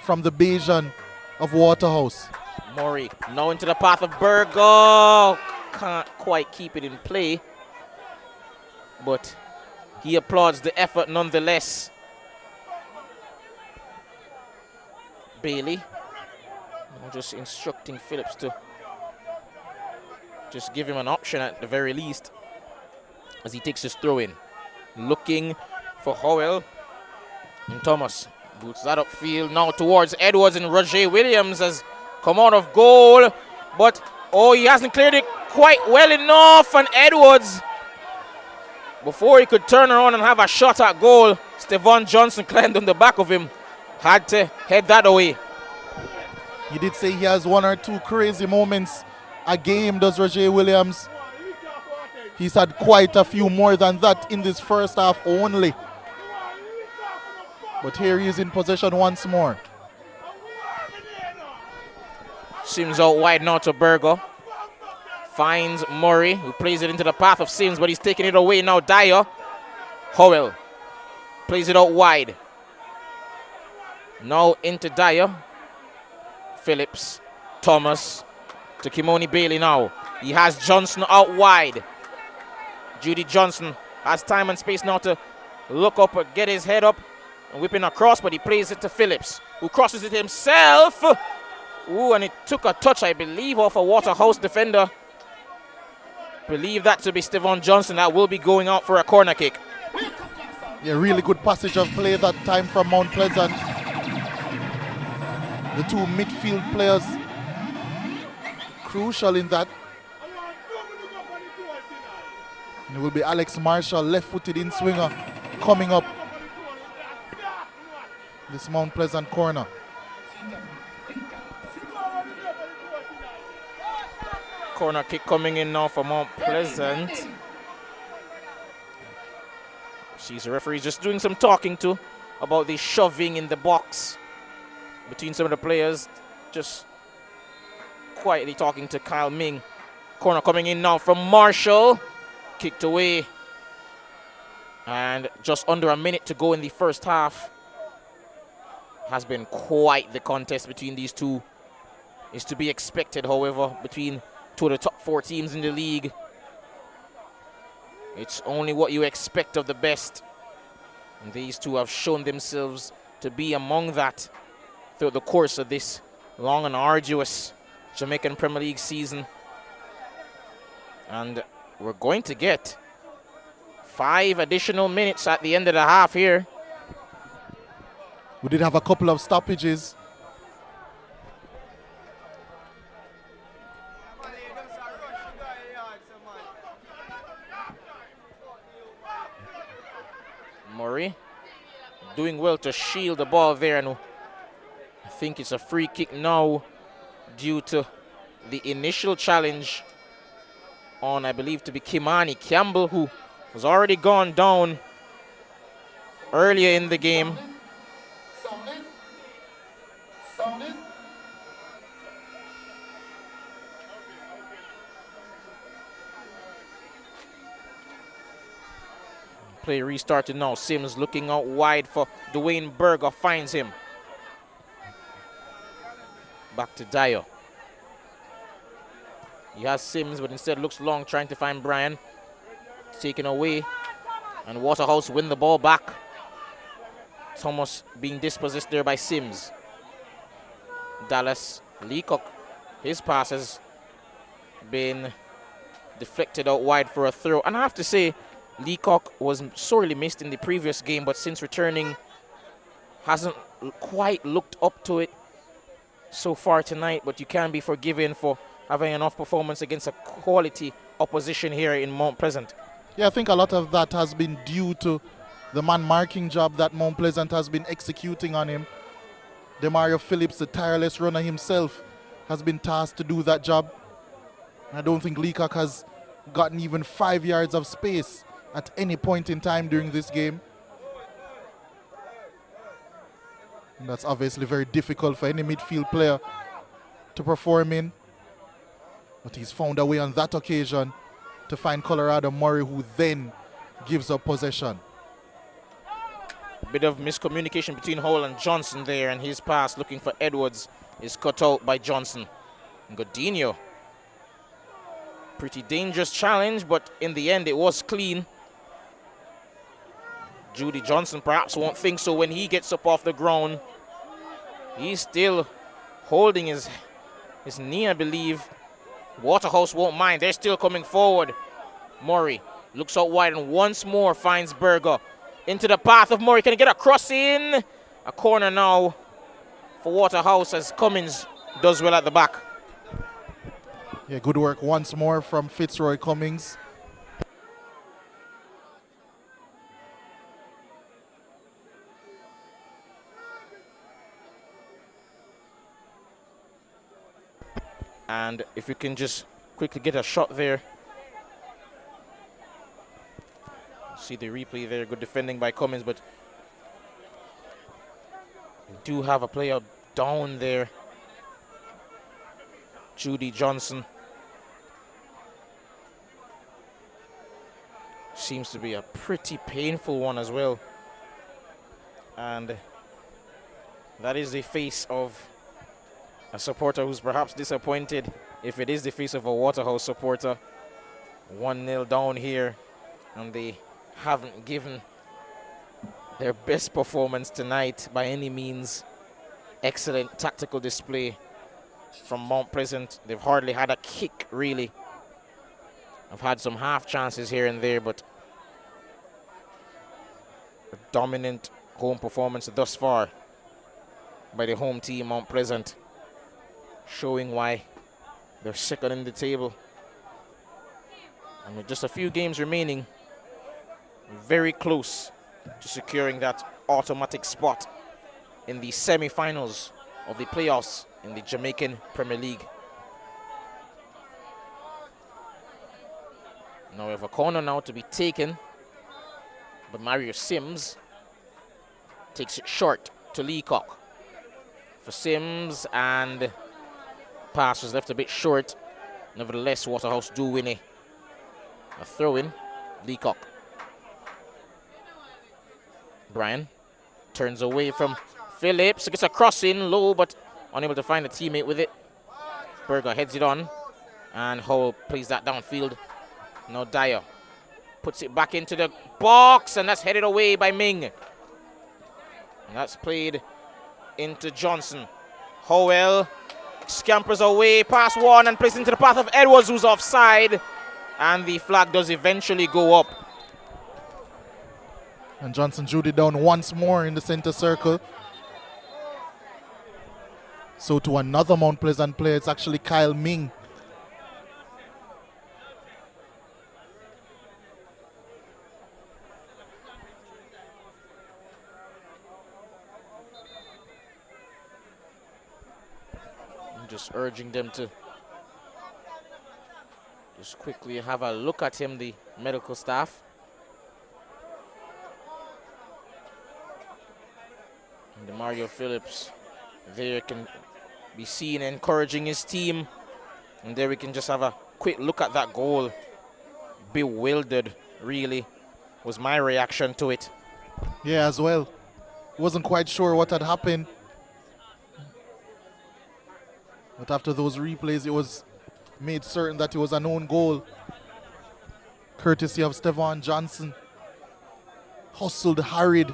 from the Bajan of Waterhouse. Murray now into the path of Burgo. Can't quite keep it in play, but he applauds the effort nonetheless. Bailey. I'm just instructing Phillips to just give him an option at the very least as he takes his throw in. Looking for Howell. And Thomas boots that upfield now towards Edwards, and Roger Williams has come out of goal. But, oh, he hasn't cleared it quite well enough. And Edwards, before he could turn around and have a shot at goal, Stevan Johnson climbed on the back of him. Had to head that away. He did say he has one or two crazy moments a game, does Roger Williams. He's had quite a few more than that in this first half only. But here he is in possession once more. Sims out wide now to Berger. Finds Murray, who plays it into the path of Sims, but he's taking it away now. Dyer. Howell plays it out wide. Now into Dyer. Phillips. Thomas to Kimoni Bailey now. He has Johnson out wide. Judy Johnson has time and space now to look up and get his head up and whipping across, but he plays it to Phillips, who crosses it himself. Ooh, and it took a touch, I believe, off a Waterhouse defender. Believe that to be Stevan Johnson. That will be going out for a corner kick. Yeah, really good passage of play that time from Mount Pleasant. The two midfield players crucial in that. And it will be Alex Marshall, left-footed in-swinger, coming up this Mount Pleasant corner. Corner kick coming in now for Mount Pleasant. She's the referee just doing some talking to about the shoving in the box between some of the players. Just quietly talking to Kyle Ming. Corner coming in now from Marshall. Kicked away. And just under a minute to go in the first half. Has been quite the contest between these two. Is to be expected, however, between two of the top 4 teams in the league. It's only what you expect of the best. And these two have shown themselves to be among that throughout the course of this long and arduous Jamaican Premier League season. And we're going to get 5 additional minutes at the end of the half here. We did have a couple of stoppages. Murray doing well to shield the ball there, and I think it's a free kick now due to the initial challenge on, I believe, to be Kimani Campbell, who was already gone down earlier in the game. Play restarted now. Sims looking out wide for Dwayne Berger. Finds him. Back to Dyer. He has Sims, but instead looks long, trying to find Brian. Taken away. And Waterhouse win the ball back. Thomas being dispossessed there by Sims. Dallas Leacock. His pass has been deflected out wide for a throw. And I have to say, Leacock was sorely missed in the previous game, but since returning, hasn't quite looked up to it so far tonight. But you can be forgiven for having an off performance against a quality opposition here in Mount Pleasant. Yeah, I think a lot of that has been due to the man marking job that Mount Pleasant has been executing on him. Demario Phillips, the tireless runner himself, has been tasked to do that job. I don't think Leacock has gotten even 5 yards of space at any point in time during this game. And that's obviously very difficult for any midfield player to perform in. But he's found a way on that occasion to find Colorado Murray, who then gives up possession. Bit of miscommunication between Howell and Johnson there, and his pass looking for Edwards is cut out by Johnson. And Godinho. Pretty dangerous challenge, but in the end it was clean. Judy Johnson perhaps won't think so when he gets up off the ground. He's still holding his knee, I believe. Waterhouse won't mind. They're still coming forward. Murray looks out wide and once more finds Berger. Into the path of Murray. Can he get a cross in? A corner now for Waterhouse as Cummins does well at the back. Yeah, good work once more from Fitzroy Cummings. And if we can just quickly get a shot there. See the replay there. Good defending by Cummins, but we do have a player down there. Judy Johnson. Seems to be a pretty painful one as well. And that is the face of a supporter who's perhaps disappointed, if it is the face of a Waterhouse supporter. 1-0 down here, and they haven't given their best performance tonight by any means. Excellent tactical display from Mount Pleasant. They've hardly had a kick, really. I've had some half chances here and there, but a dominant home performance thus far by the home team, Mount Pleasant, showing why they're second in the table. And with just a few games remaining, very close to securing that automatic spot in the semi-finals of the playoffs in the Jamaican Premier League. Now we have a corner now to be taken, but Mario Sims takes it short to Leacock. For Sims, and pass was left a bit short. Nevertheless, Waterhouse do win a throw-in. Leacock. Brian turns away from Phillips. Gets a cross in low, but unable to find a teammate with it. Berger heads it on, and Howell plays that downfield. Now Dyer puts it back into the box, and that's headed away by Ming. And that's played into Johnson. Howell scampers away past one and plays into the path of Edwards, who's offside. And the flag does eventually go up. And Johnson Judy down once more in the center circle. So to another Mount Pleasant player, it's actually Kyle Ming. I'm just urging them to just quickly have a look at him, the medical staff. And Mario Phillips there can be seen encouraging his team. And there we can just have a quick look at that goal. Bewildered, really, was my reaction to it. Yeah, as well. Wasn't quite sure what had happened. But after those replays, it was made certain that it was an own goal. Courtesy of Stevan Johnson. Hustled, harried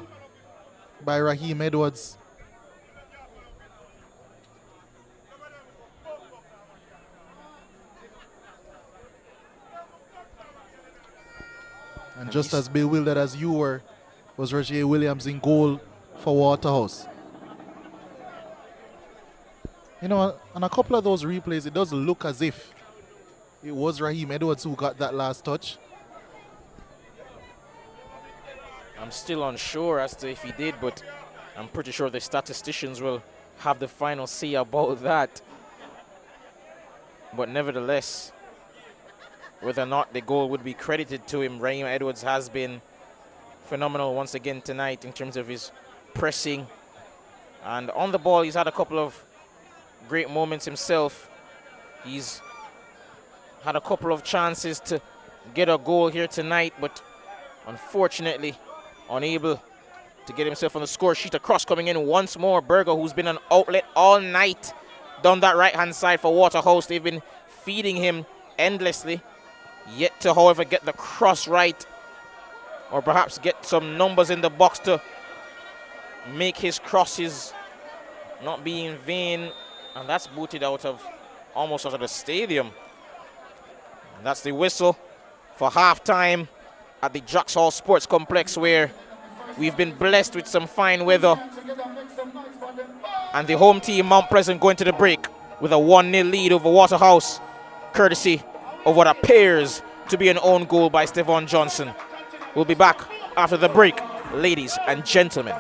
by Raheem Edwards. And just as bewildered as you were, was Roger Williams in goal for Waterhouse. You know, on a couple of those replays, it does look as if it was Raheem Edwards who got that last touch. I'm still unsure as to if he did, but I'm pretty sure the statisticians will have the final say about that. But nevertheless, whether or not the goal would be credited to him, Raheem Edwards has been phenomenal once again tonight in terms of his pressing. And on the ball, he's had a couple of great moments himself. He's had a couple of chances to get a goal here tonight, but unfortunately unable to get himself on the score sheet. A cross coming in once more. Berger, who's been an outlet all night down that right-hand side for Waterhouse. They've been feeding him endlessly. Yet to, however, get the cross right, or perhaps get some numbers in the box to make his crosses not be in vain, and that's booted almost out of the stadium. And that's the whistle for halftime at the Jackson Sports Complex, where we've been blessed with some fine weather. And the home team, Mount Pleasant, going to the break with a 1-0 lead over Waterhouse, courtesy of what appears to be an own goal by Stephon Johnson. We'll be back after the break, ladies and gentlemen.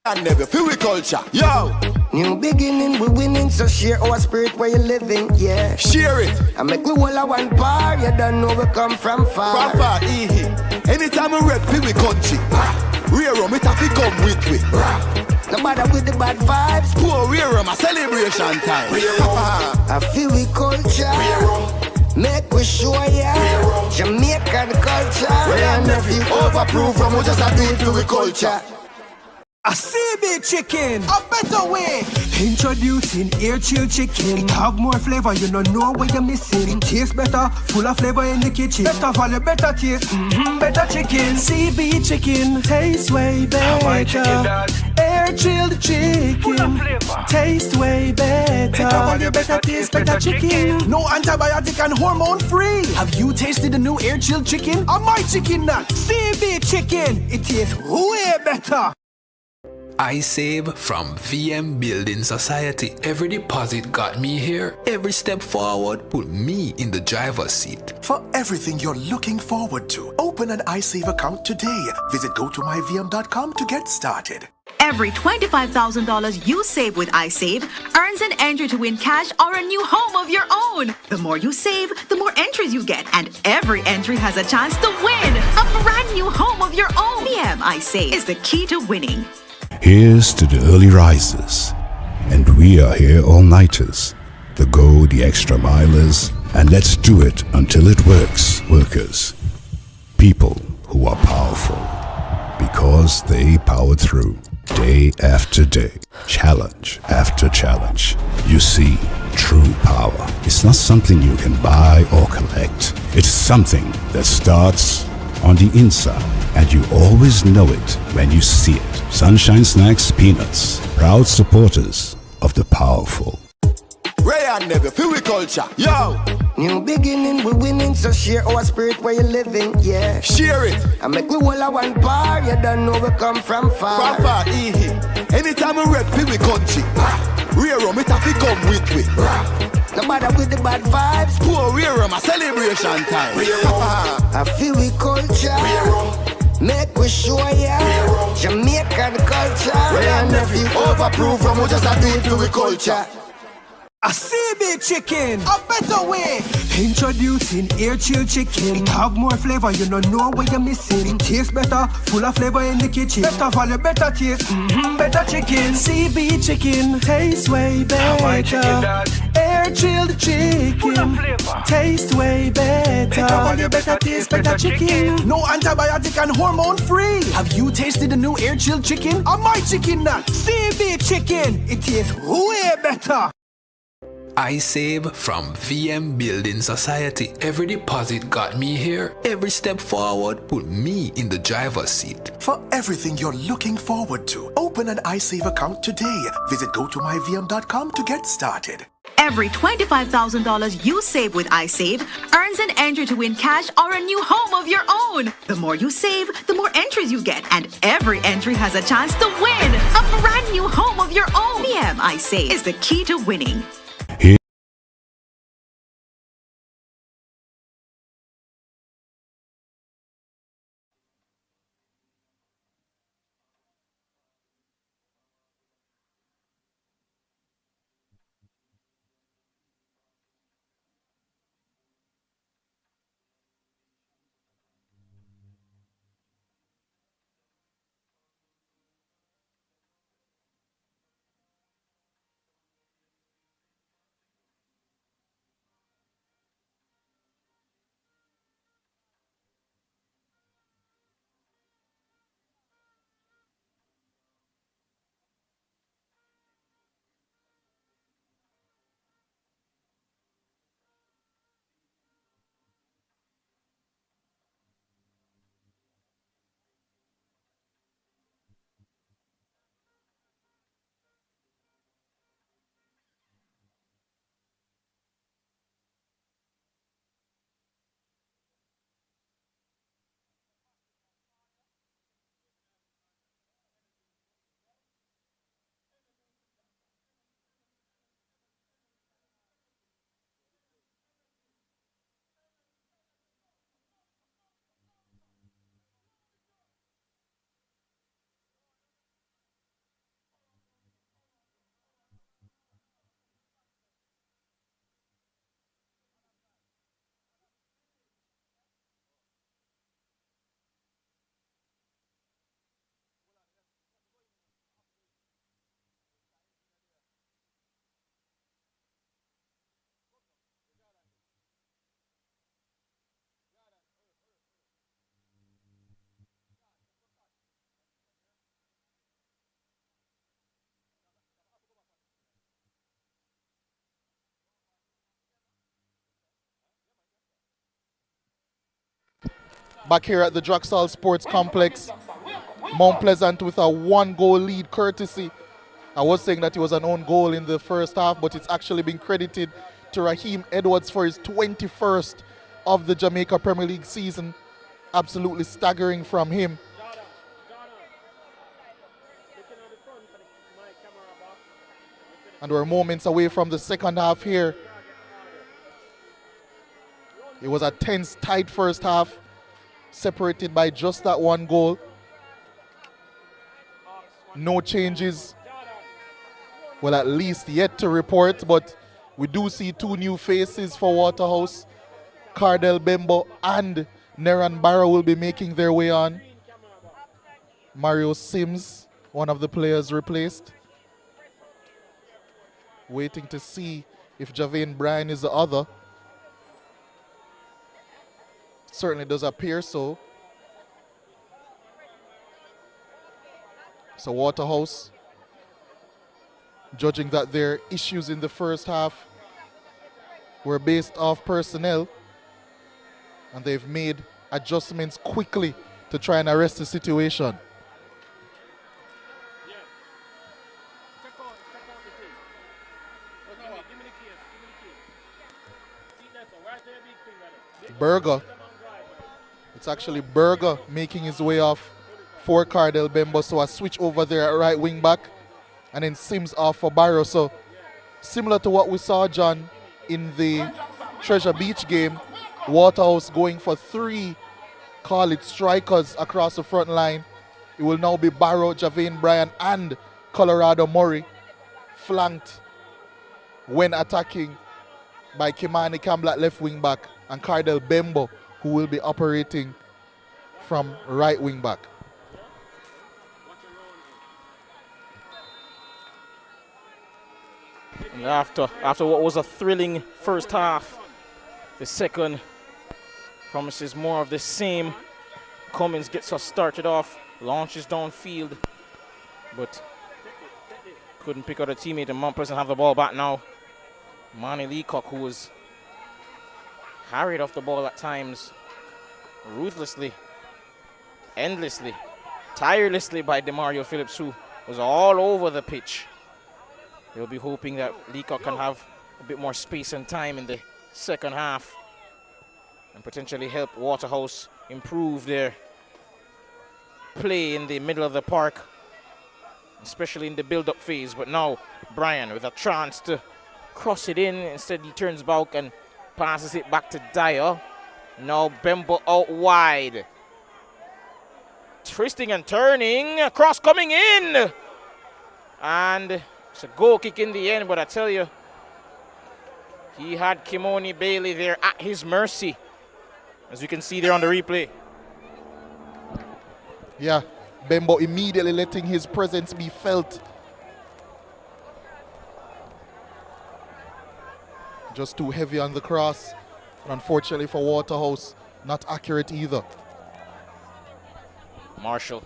And never feel we culture, yo. New beginning, we winning, so share our spirit where you living, yeah. Share it. I make we all a one par, you don't know we come from far. From far, anytime we rep feel we country. Rear rum, it have to come with we. No matter with the bad vibes. Poor rear rum, a celebration time. I feel we culture. Make we show ya Jamaican culture. And if you overprove from we just a do it for we culture. A CB chicken, a better way. Introducing air chill chicken. It have more flavor, you don't know what you're missing. It tastes better, full of flavor in the kitchen. Better value, better taste, better chicken. CB chicken, tastes way better. Air chilled chicken, taste way better. Better value, better taste, better chicken. No antibiotic and hormone free. Have you tasted the new air chilled chicken? Or my chicken nut? CB chicken, it tastes way better. I save from VM Building Society. Every deposit got me here. Every step forward put me in the driver's seat. For everything you're looking forward to, open an iSave account today. Visit gotomyvm.com to get started. Every $25,000 you save with iSave earns an entry to win cash or a new home of your own. The more you save, the more entries you get, and every entry has a chance to win a brand new home of your own. VM iSave is the key to winning. Here's to the early risers, and we are here all-nighters, the go the extra milers, and let's do it until it works, workers. People who are powerful, because they power through, day after day, challenge after challenge. You see, true power is not something you can buy or collect. It's something that starts on the inside, and you always know it when you see it. Sunshine Snacks Peanuts, proud supporters of the powerful. Ray and never feel we culture, yo. New beginning, we winning, so share our spirit where you living, yeah. Share it. I make we all a one par, you don't know we come from far. From far, anytime we rep feel we country. Rear rum, it have to come with we. No matter with the bad vibes. Poor rear rum, a celebration time. I feel we culture. Make we show ya Jamaican culture. And if you overprove from we just a do it for we culture. A CB chicken, a better way. Introducing air chill chicken. It have more flavor, you don't know what you're missing. It tastes better, full of flavor in the kitchen. Better value, better taste, better chicken. CB chicken, tastes way better. Air chilled chicken, taste way better. Better value, better taste, better chicken. No antibiotic and hormone free. Have you tasted the new air chilled chicken? Or my chicken nut? CB chicken, it tastes way better. I save from VM Building Society. Every deposit got me here. Every step forward put me in the driver's seat. For everything you're looking forward to, open an iSave account today. Visit gotomyvm.com to get started. Every $25,000 you save with iSave earns an entry to win cash or a new home of your own. The more you save, the more entries you get, and every entry has a chance to win a brand new home of your own. VM iSave is the key to winning. back here at the Draxall Sports Complex. Mount Pleasant with a 1-goal lead courtesy. I was saying that it was an own goal in the first half, but it's actually been credited to Raheem Edwards for his 21st of the Jamaica Premier League season. Absolutely staggering from him. And we're moments away from the second half here. It was a tense, tight first half, separated by just that 1 goal. No changes, well, at least yet to report, but we do see 2 new faces for Waterhouse. Cardell Bembo and Neran Barrow will be making their way on. Mario Sims, one of the players replaced. Waiting to see if Javane Bryan is the other. Certainly does appear so. So Waterhouse, judging that their issues in the first half were based off personnel, and they've made adjustments quickly to try and arrest the situation. Berger. It's actually Berger making his way off for Cardell Bembo. So a switch over there at right wing back. And then Sims off for Barrow. So similar to what we saw, John, in the Treasure Beach game. Waterhouse going for 3, call it strikers across the front line. It will now be Barrow, Javane Bryan, and Colorado Murray, flanked when attacking by Kimani Campbell at left wing back and Cardell Bembo, who will be operating from right wing back. And after what was a thrilling first half, the second promises more of the same. Cummins gets us started off, launches downfield, but couldn't pick out a teammate, and Mount Pleasant have the ball back now. Manny Leacock, who was harried off the ball at times, ruthlessly, endlessly, tirelessly by Demario Phillips, who was all over the pitch. They'll be hoping that Leacock can have a bit more space and time in the second half and potentially help Waterhouse improve their play in the middle of the park, especially in the build-up phase. But now Bryan with a chance to cross it in. Instead he turns back and passes it back to Dyer. Now Bembo out wide. Twisting and turning. Cross coming in. And it's a goal kick in the end, but I tell you, he had Kimoni Bailey there at his mercy, as we can see there on the replay. Yeah, Bembo immediately letting his presence be felt. Just too heavy on the cross. And unfortunately for Waterhouse, not accurate either. Marshall,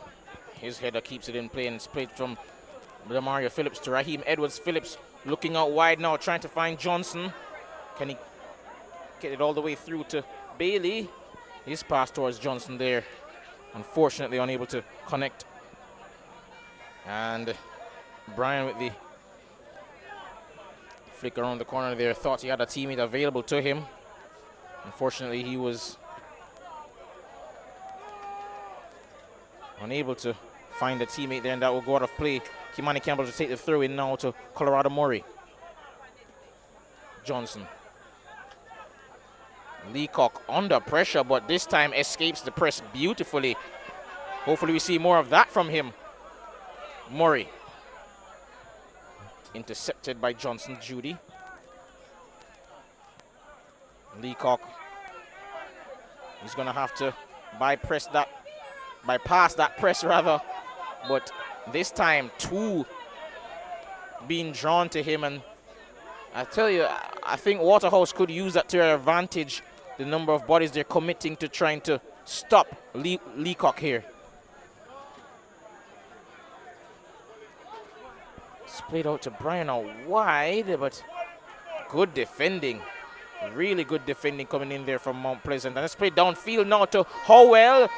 his header keeps it in play, and it's played from Demario Phillips to Raheem Edwards. Phillips looking out wide now, trying to find Johnson. Can he get it all the way through to Bailey? His pass towards Johnson there, unfortunately unable to connect. And Bryan with the flick around the corner there, thought he had a teammate available to him. Unfortunately, he was unable to find a teammate there, and that will go out of play. Kimani Campbell to take the throw in now to Colorado Murray. Johnson. Leacock under pressure, but this time escapes the press beautifully. Hopefully we see more of that from him. Murray. Intercepted by Johnson Judy. Leacock. He's going to have to bypass that press rather. But this time, 2 being drawn to him. And I tell you, I think Waterhouse could use that to their advantage, the number of bodies they're committing to trying to stop Leacock here. It's played out to Bryan out wide, but good defending Really good defending coming in there from Mount Pleasant. And let's play downfield now to Howell.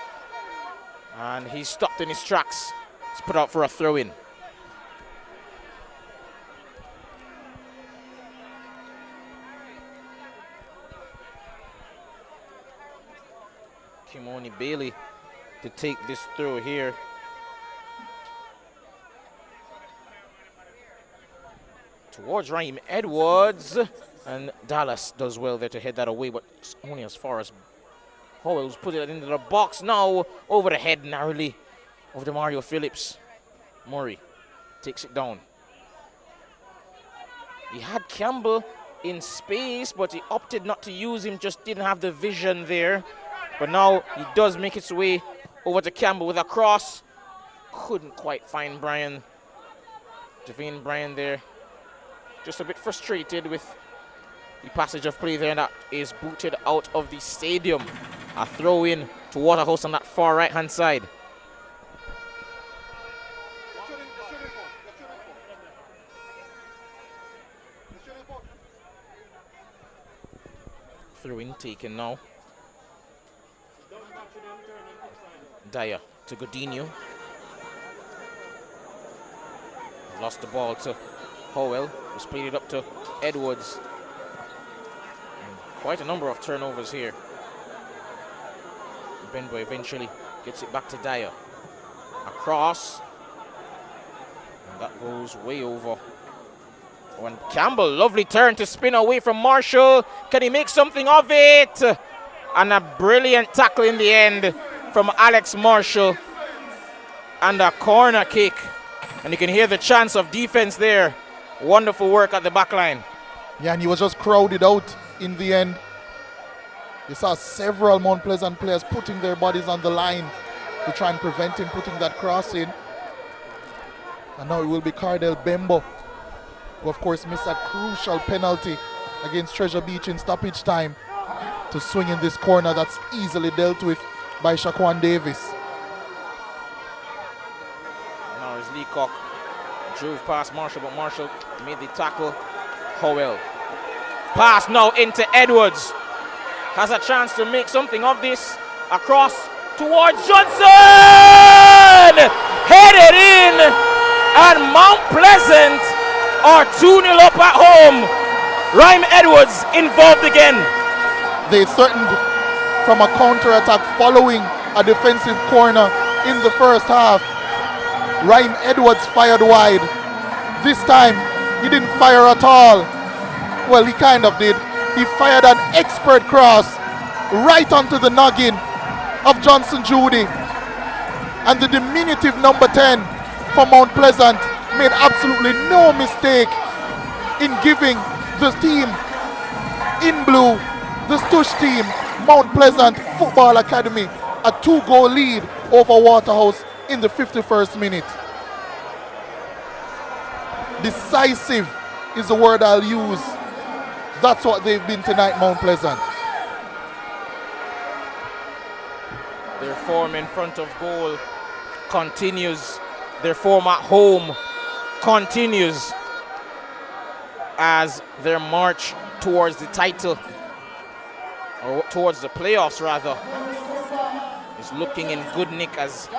And he's stopped in his tracks. He's put out for a throw-in. Kimoni Bailey to take this throw here. Towards Raheem Edwards. And Dallas does well there to head that away, but it's only as far as Howell's put it into the box now. Over the head narrowly of the Mario Phillips. Murray takes it down. He had Campbell in space, but he opted not to use him, just didn't have the vision there. But now he does make his way over to Campbell with a cross. Couldn't quite find Bryan. Javine Bryan there. Just a bit frustrated with the passage of play there, and that is booted out of the stadium. A throw in to Waterhouse on that far right hand side. Throw in taken now. Dyer to Godinho. Lost the ball to Howell, who's played it up to Edwards. Quite a number of turnovers here. Benboy eventually gets it back to Dyer. Across. And that goes way over. Oh, and Campbell, lovely turn to spin away from Marshall. Can he make something of it? And a brilliant tackle in the end from Alex Marshall. And a corner kick. And you can hear the chants of defense there. Wonderful work at the back line. Yeah, and he was just crowded out in the end. You saw several Mount Pleasant players putting their bodies on the line to try and prevent him putting that cross in. And now it will be Cardell Bembo, who of course missed that crucial penalty against Treasure Beach in stoppage time to swing in this corner that's easily dealt with by Shaquan Davis. Now as Leacock drove past Marshall, but Marshall made the tackle. Howell. Pass now into Edwards. Has a chance to make something of this. Across towards Johnson! Headed in! And Mount Pleasant are 2-0 up at home. Raheem Edwards involved again. They threatened from a counter-attack following a defensive corner in the first half. Raheem Edwards fired wide. This time, he didn't fire at all. Well, he kind of did. He fired an expert cross right onto the noggin of Johnson Judy. And the diminutive number 10 for Mount Pleasant made absolutely no mistake in giving the team in blue, the Stush team, Mount Pleasant Football Academy, a 2-goal lead over Waterhouse in the 51st minute. Decisive is the word I'll use. That's what they've been tonight, Mount Pleasant. Their form in front of goal continues. Their form at home continues as their march towards the title, or towards the playoffs rather, is looking in good nick, as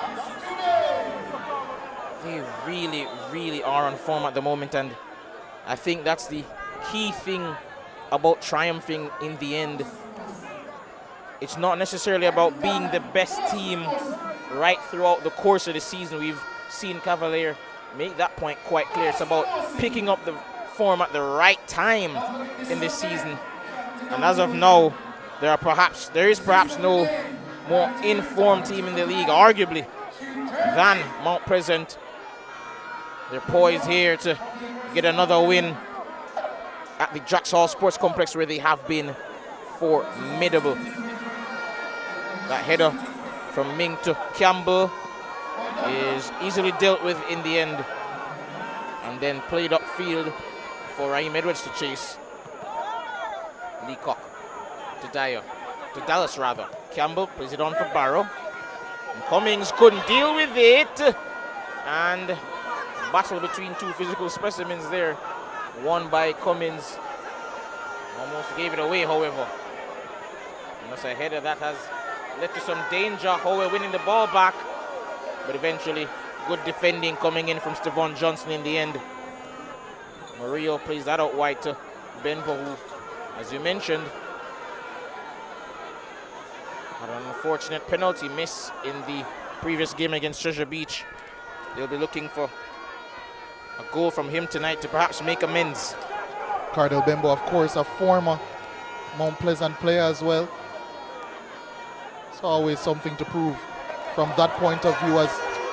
they really, really are on form at the moment. And I think that's the key thing about triumphing in the end. It's not necessarily about being the best team right throughout the course of the season. We've seen Cavalier make that point quite clear. It's about picking up the form at the right time in this season. And as of now, there is perhaps no more informed team in the league, arguably, than Mount Pleasant. They're poised here to get another win at the Jacks Hall Sports Complex, where they have been formidable. That header from Ming to Campbell is easily dealt with in the end, and then played upfield for Raheem Edwards to chase. Leacock to Dyer, to Dallas rather. Campbell plays it on for Barrow. And Cummings couldn't deal with it, and battle between two physical specimens there, won by Cummings. Almost gave it away, however. Almost a header that has led to some danger. Howell winning the ball back, but eventually good defending coming in from Stevan Johnson in the end. Murillo plays that out wide to Benbo, who, as you mentioned, had an unfortunate penalty miss in the previous game against Treasure Beach. They'll be looking for a goal from him tonight to perhaps make amends. Cardell Bembo, of course, a former Mount Pleasant player as well. It's always something to prove from that point of view as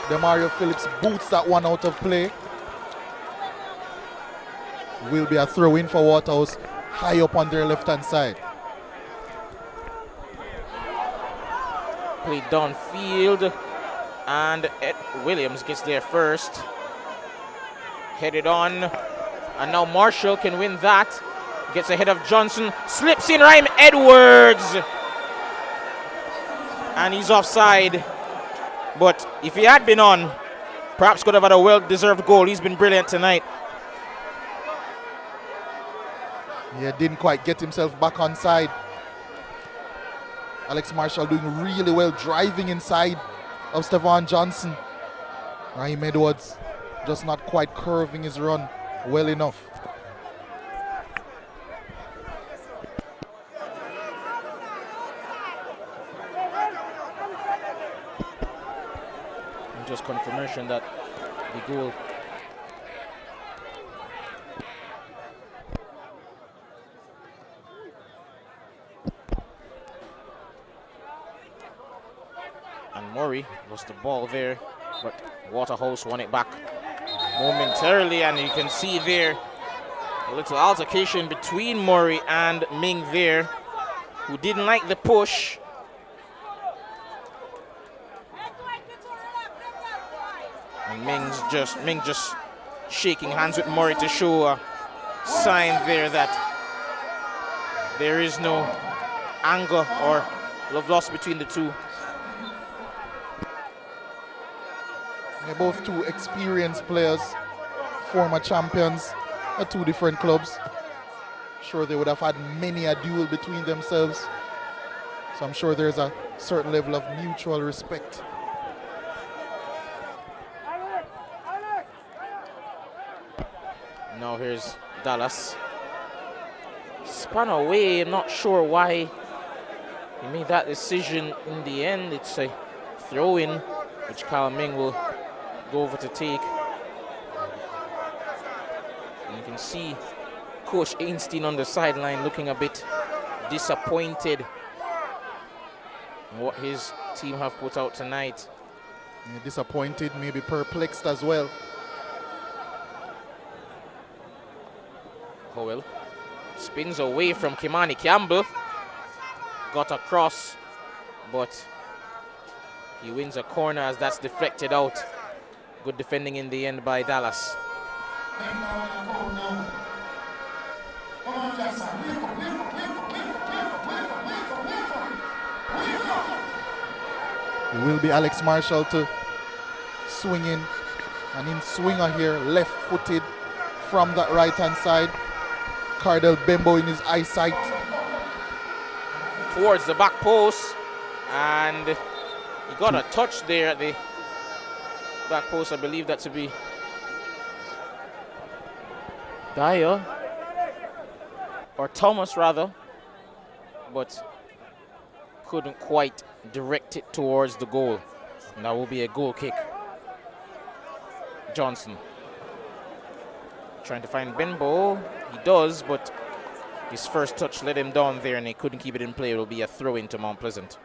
Demario Phillips boots that one out of play. Will be a throw-in for Waterhouse high up on their left-hand side. Played downfield, and Ed Williams gets there first. Headed on, and now Marshall can win that. Gets ahead of Johnson, slips in Rhyme Edwards, and he's offside. But if he had been on, perhaps could have had a well-deserved goal. He's been brilliant tonight. Yeah, didn't quite get himself back on side. Alex Marshall doing really well, driving inside of Stevan Johnson. Raheem Edwards just not quite curving his run well enough. And just confirmation that the goal Murray lost the ball there, but Waterhouse won it back momentarily, and you can see there a little altercation between Murray and Ming there, who didn't like the push. And Ming just shaking hands with Murray to show a sign there that there is no anger or love lost between the two. They're both two experienced players, former champions at two different clubs. Sure, they would have had many a duel between themselves. So I'm sure there's a certain level of mutual respect. Now here's Dallas. Spun away, I'm not sure why he made that decision in the end. It's a throw-in, which Kyle Ming will go over to take. And you can see Coach Einstein on the sideline looking a bit disappointed in what his team have put out tonight. Yeah, disappointed, maybe perplexed as well. Howell spins away from Kimani Campbell. Got across, but he wins a corner as that's deflected out. Good defending in the end by Dallas. It will be Alex Marshall to swing in. An in-swinger here, left-footed from that right-hand side. Cardell Bembo in his eyesight. Towards the back post, and he got a touch there at the back post. I believe that to be Dyer, or Thomas rather, but couldn't quite direct it towards the goal. And that will be a goal kick. Johnson trying to find Benbow. He does, but his first touch let him down there and he couldn't keep it in play. It will be a throw into Mount Pleasant.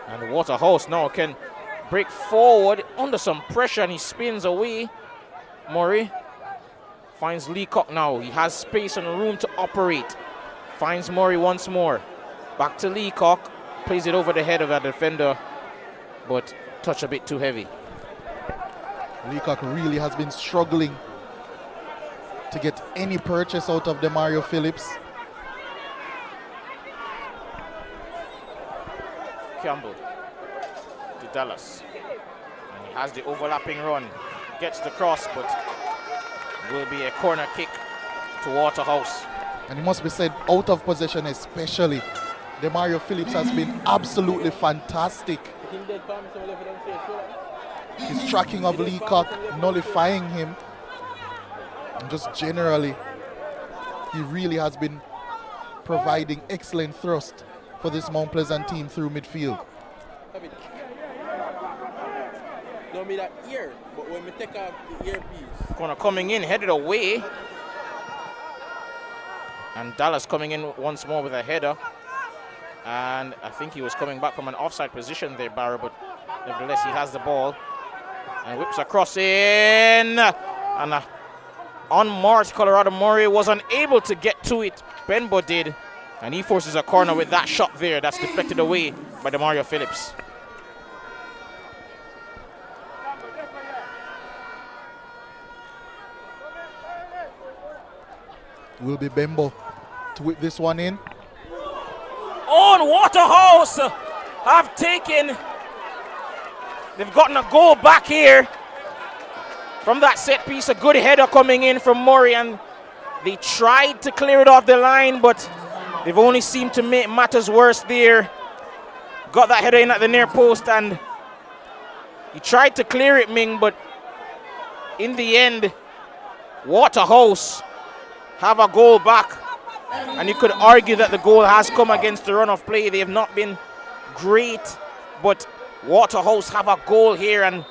And Waterhouse now can break forward under some pressure and he spins away. Murray finds Leacock now. He has space and room to operate. Finds Murray once more. Back to Leacock. Plays it over the head of a defender, but touch a bit too heavy. Leacock really has been struggling to get any purchase out of Demario Phillips. Campbell to Dallas. And he has the overlapping run. Gets the cross, but will be a corner kick to Waterhouse. And it must be said, out of possession especially, Demario Phillips has been absolutely fantastic. His tracking of Leacock, nullifying him. And just generally, he really has been providing excellent thrust for this Mount Pleasant team through midfield. Don't be that ear, but when we take off the earpiece. Corner coming in, headed away. And Dallas coming in once more with a header. And I think he was coming back from an offside position there, Barrow, but nevertheless he has the ball. And whips across in. And unmarked Colorado Murray was unable to get to it. Benbow did. And he forces a corner with that shot there. That's deflected away by Demario Phillips. Will be Bembo to whip this one in. On Waterhouse have taken. They've gotten a goal back here from that set piece. A good header coming in from Murray, and they tried to clear it off the line, but they've only seemed to make matters worse there. Got that header in at the near post, and he tried to clear it, Ming, but in the end, Waterhouse have a goal back. And you could argue that the goal has come against the run of play. They have not been great, but Waterhouse have a goal here, and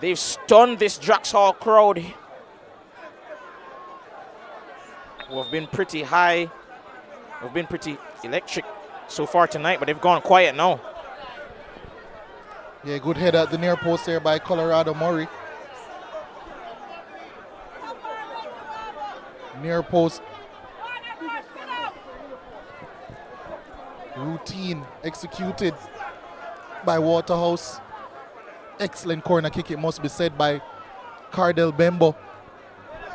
they've stunned this Draxhall crowd, who have been pretty high, have been pretty electric so far tonight, but they've gone quiet now. Yeah, good header at the near post there by Colorado Murray. Near post routine executed by Waterhouse. Excellent corner kick, it must be said, by Cardell Bembo.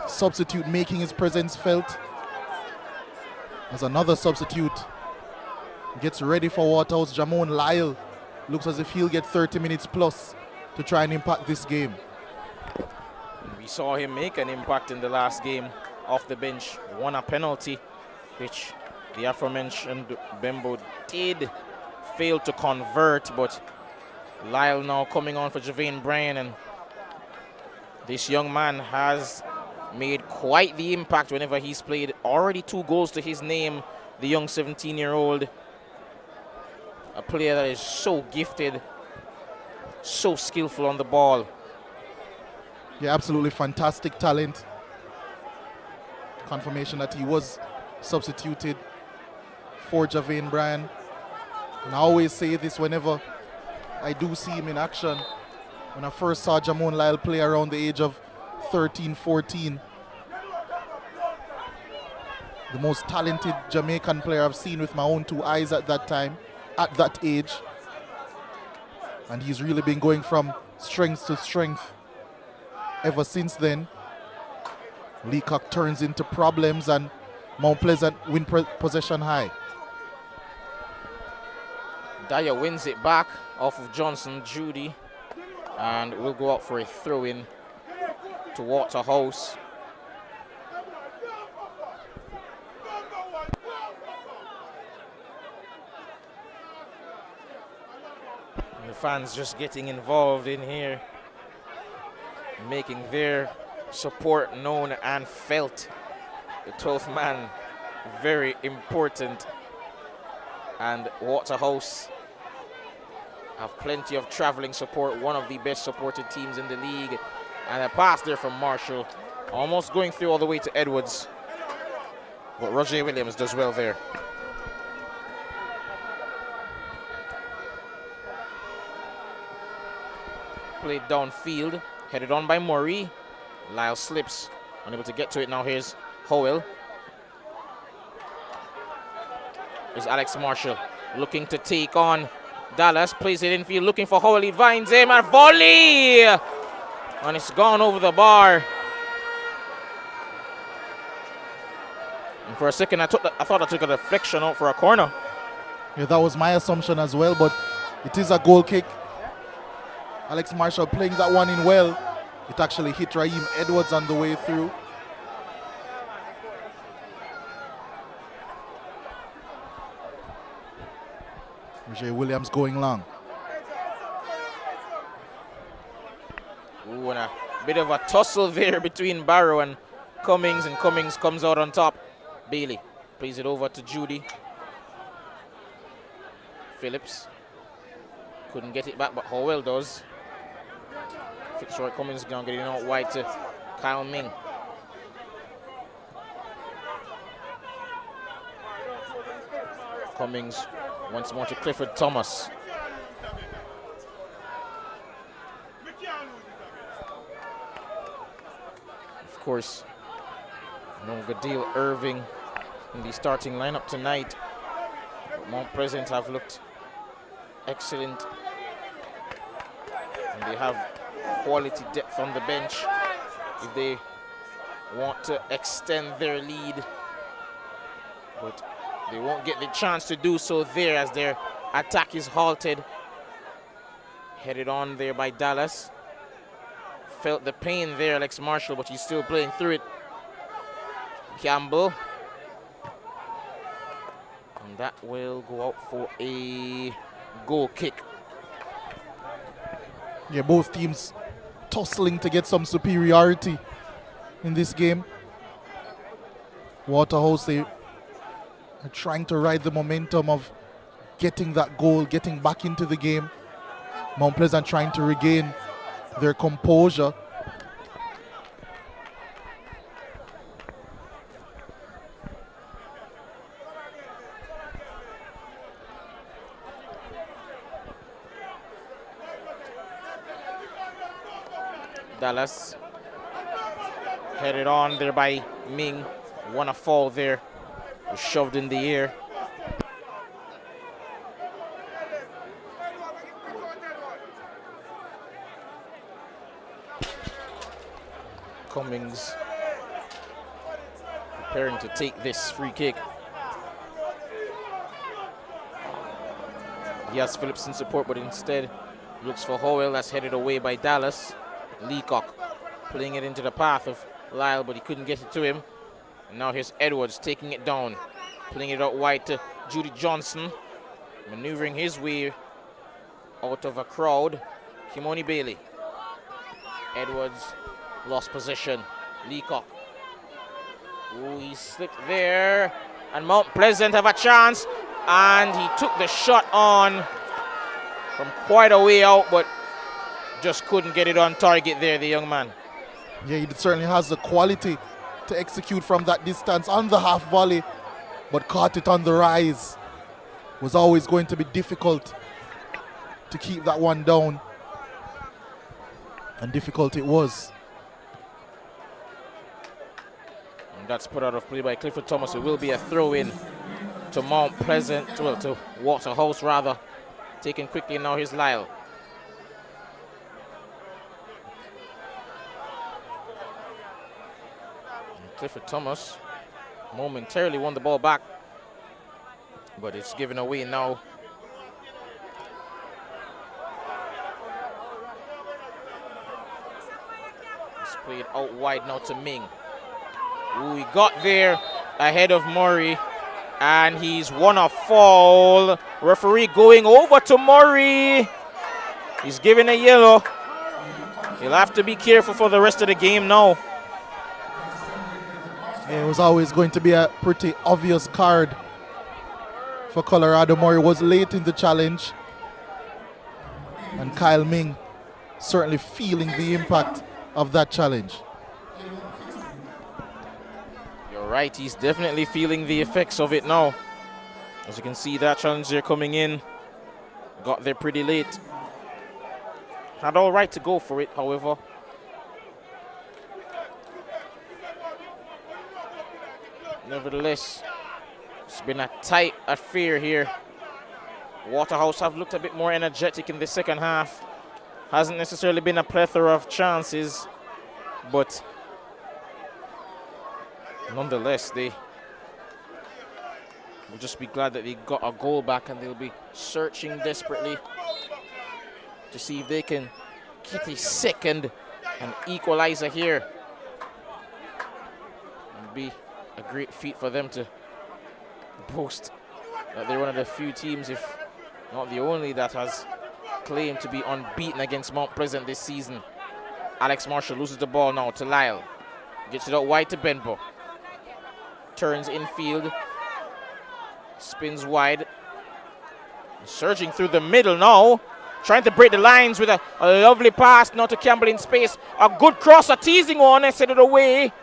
Substitute making his presence felt. As another substitute gets ready for Waterhouse, Jamon Lyle looks as if he'll get 30 minutes plus to try and impact this game. We saw him make an impact in the last game off the bench, won a penalty, which the aforementioned Bembo did fail to convert, but Lyle now coming on for Javane Bryan, and this young man has made quite the impact whenever he's played. Already 2 goals to his name, the young 17-year-old. A player that is so gifted, so skillful on the ball. Yeah, absolutely fantastic talent. Confirmation that he was substituted for Javane Bryan. And I always say this whenever I do see him in action. When I first saw Jamon Lyle play around the age of 13, 14, the most talented Jamaican player I've seen with my own 2 eyes at that time, at that age. And he's really been going from strength to strength ever since then. Leacock turns into problems, and Mount Pleasant win possession high. Dyer wins it back off of Johnson Judy, and we'll go out for a throw-in to Waterhouse. And the fans just getting involved in here, making their support known and felt. The 12th man, very important. And Waterhouse have plenty of traveling support, one of the best supported teams in the league. And a pass there from Marshall, almost going through all the way to Edwards. But Roger Williams does well there. Played downfield, headed on by Murray. Lyle slips, unable to get to it now. Here's Howell. Here's Alex Marshall looking to take on Dallas. Plays it infield, looking for Howell. He finds him, and volley! And it's gone over the bar. And for a second, I thought I took a deflection out for a corner. Yeah, that was my assumption as well, but it is a goal kick. Alex Marshall playing that one in well. It actually hit Raheem Edwards on the way through. Roger Williams going long. Ooh, and a bit of a tussle there between Barrow and Cummings comes out on top. Bailey plays it over to Judy. Phillips couldn't get it back, but Howell does. Fitzroy Cummings gonna get it out wide to Kyle Ming. Cummings once more to Clifford Thomas. Of course, no Gadil Irving in the starting lineup tonight. But Mount Pleasant have looked excellent. And they have quality depth on the bench if they want to extend their lead. But they won't get the chance to do so there as their attack is halted. Headed on there by Dallas. Felt the pain there, Alex Marshall, but he's still playing through it. Campbell. And that will go out for a goal kick. Yeah, both teams tussling to get some superiority in this game. Waterhouse, they are trying to ride the momentum of getting that goal, getting back into the game. Mount Pleasant trying to regain their composure. Dallas headed on there by Ming. Won a fall there. Was shoved in the air. Cummings preparing to take this free kick. He has Phillips in support, but instead looks for Howell. That's headed away by Dallas. Leacock playing it into the path of Lyle, but he couldn't get it to him. And now here's Edwards taking it down, playing it out wide to Judy Johnson, maneuvering his way out of a crowd. Kimoni Bailey. Edwards lost possession. Leacock. Ooh, he slipped there. And Mount Pleasant have a chance. And he took the shot on from quite a way out, but just couldn't get it on target there, the young man. Yeah, he certainly has the quality to execute from that distance on the half volley, but caught it on the rise. Was always going to be difficult to keep that one down. And difficult it was. And that's put out of play by Clifford Thomas. It will be a throw-in to Mount Pleasant, well, to Waterhouse rather. Taken quickly now, here's Lyle. And Clifford Thomas momentarily won the ball back, but it's given away now. It's played out wide now to Ming. Ooh, he got there ahead of Murray, and he's won a foul. Referee going over to Murray. He's giving a yellow. He'll have to be careful for the rest of the game now. Yeah, it was always going to be a pretty obvious card for Colorado. Murray was late in the challenge, and Kyle Ming certainly feeling the impact of that challenge. You're right, he's definitely feeling the effects of it now. As you can see, that challenge there coming in. Got there pretty late. Had all right to go for it, however. Nevertheless, it's been a tight affair here. Waterhouse have looked a bit more energetic in the second half. Hasn't necessarily been a plethora of chances, but nonetheless, they We'll just be glad that they got a goal back, and they'll be searching desperately to see if they can get a second and equalizer here. It would be a great feat for them to boast that they're one of the few teams, if not the only, that has claimed to be unbeaten against Mount Pleasant this season. Alex Marshall loses the ball now to Lyle. Gets it out wide to Benbow. Turns infield. Spins wide. Surging through the middle now. Trying to break the lines with a lovely pass now to Campbell in space. A good cross, a teasing one, and send it away.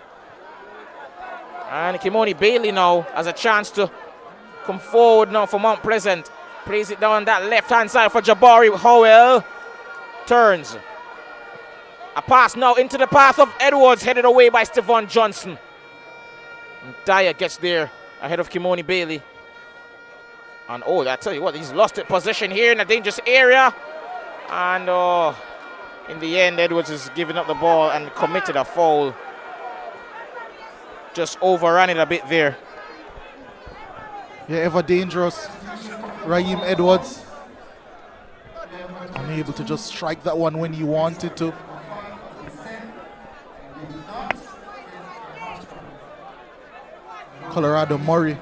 And Kimoni Bailey now has a chance to come forward now for Mount Pleasant. Plays it down that left-hand side for Jabari Howell. Turns. A pass now into the path of Edwards, headed away by Stevan Johnson. And Dyer gets there ahead of Kimoni Bailey. And I tell you what, he's lost it possession here in a dangerous area. And in the end, Edwards is giving up the ball and committed a foul. Just overran it a bit there. Yeah, ever dangerous. Raheem Edwards. Unable to just strike that one when he wanted to. Colorado Murray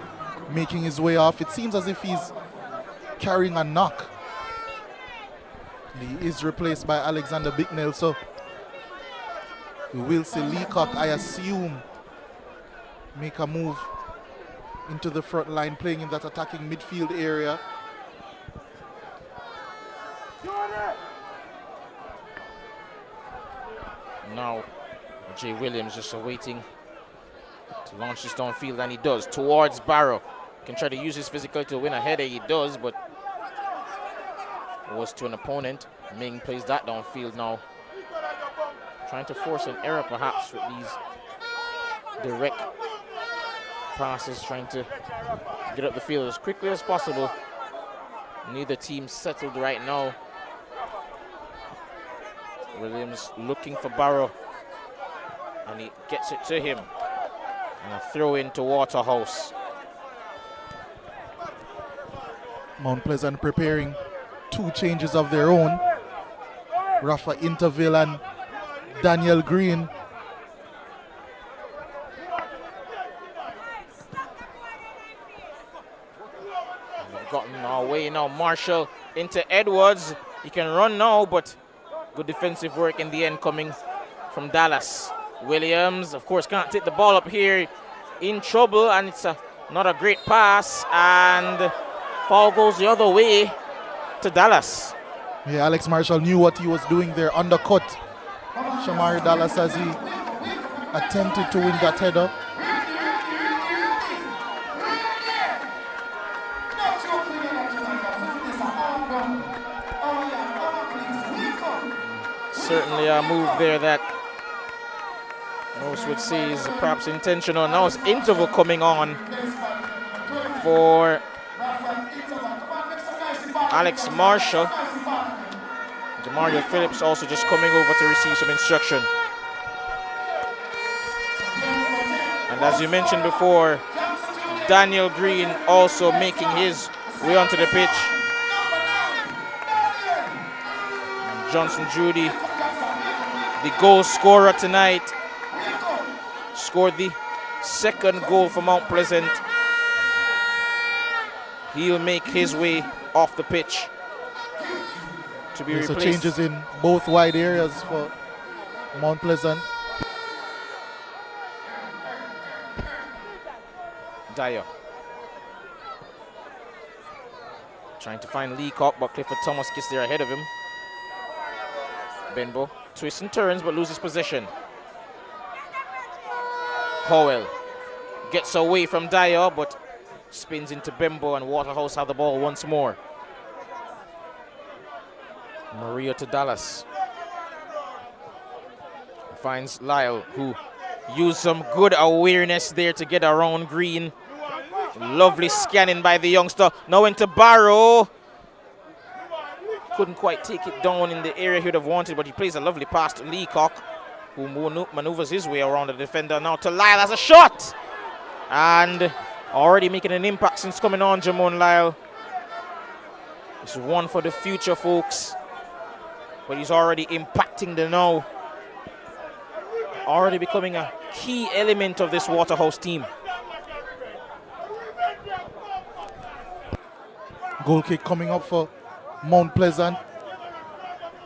making his way off. It seems as if he's carrying a knock. He is replaced by Alexander Bicknell, so we will see Leacock, I assume, make a move into the front line, playing in that attacking midfield area. Now, Jay Williams just awaiting to launch this downfield, and he does, towards Barrow. Can try to use his physicality to win a header, he does, but it was to an opponent. Ming plays that downfield now. Trying to force an error perhaps with these direct passes, trying to get up the field as quickly as possible. Neither team settled right now. Williams looking for Barrow, and he gets it to him. And a throw in to Waterhouse. Mount Pleasant preparing two changes of their own. Rafa Interville and Daniel Green. We've gotten our way now. Marshall into Edwards. He can run now, but good defensive work in the end coming from Dallas. Williams, of course, can't take the ball up here. In trouble, and it's not a great pass, and foul goes the other way to Dallas. Yeah, Alex Marshall knew what he was doing there, undercut Shamari Dallas as he attempted to win that header. Certainly a move there that most would say is perhaps intentional. Now it's interval coming on for Alex Marshall. Demario Phillips also just coming over to receive some instruction. And as you mentioned before, Daniel Green also making his way onto the pitch. And Johnson Judy, the goal scorer tonight, scored the second goal for Mount Pleasant. He'll make his way off the pitch to be replaced. So changes in both wide areas for Mount Pleasant. Dyer trying to find Leacock, but Clifford Thomas gets there ahead of him. Benbow twists and turns but loses possession. Howell gets away from Dyer but spins into Bembo, and Waterhouse have the ball once more. Maria to Dallas. Finds Lyle, who used some good awareness there to get around Green. Lovely scanning by the youngster. Now into Barrow. Couldn't quite take it down in the area he would have wanted, but he plays a lovely pass to Leacock, who maneuvers his way around the defender. Now to Lyle as a shot. And Already making an impact since coming on, Jamon Lyle. It's one for the future, folks. But he's already impacting the now. Already becoming a key element of this Waterhouse team. Goal kick coming up for Mount Pleasant.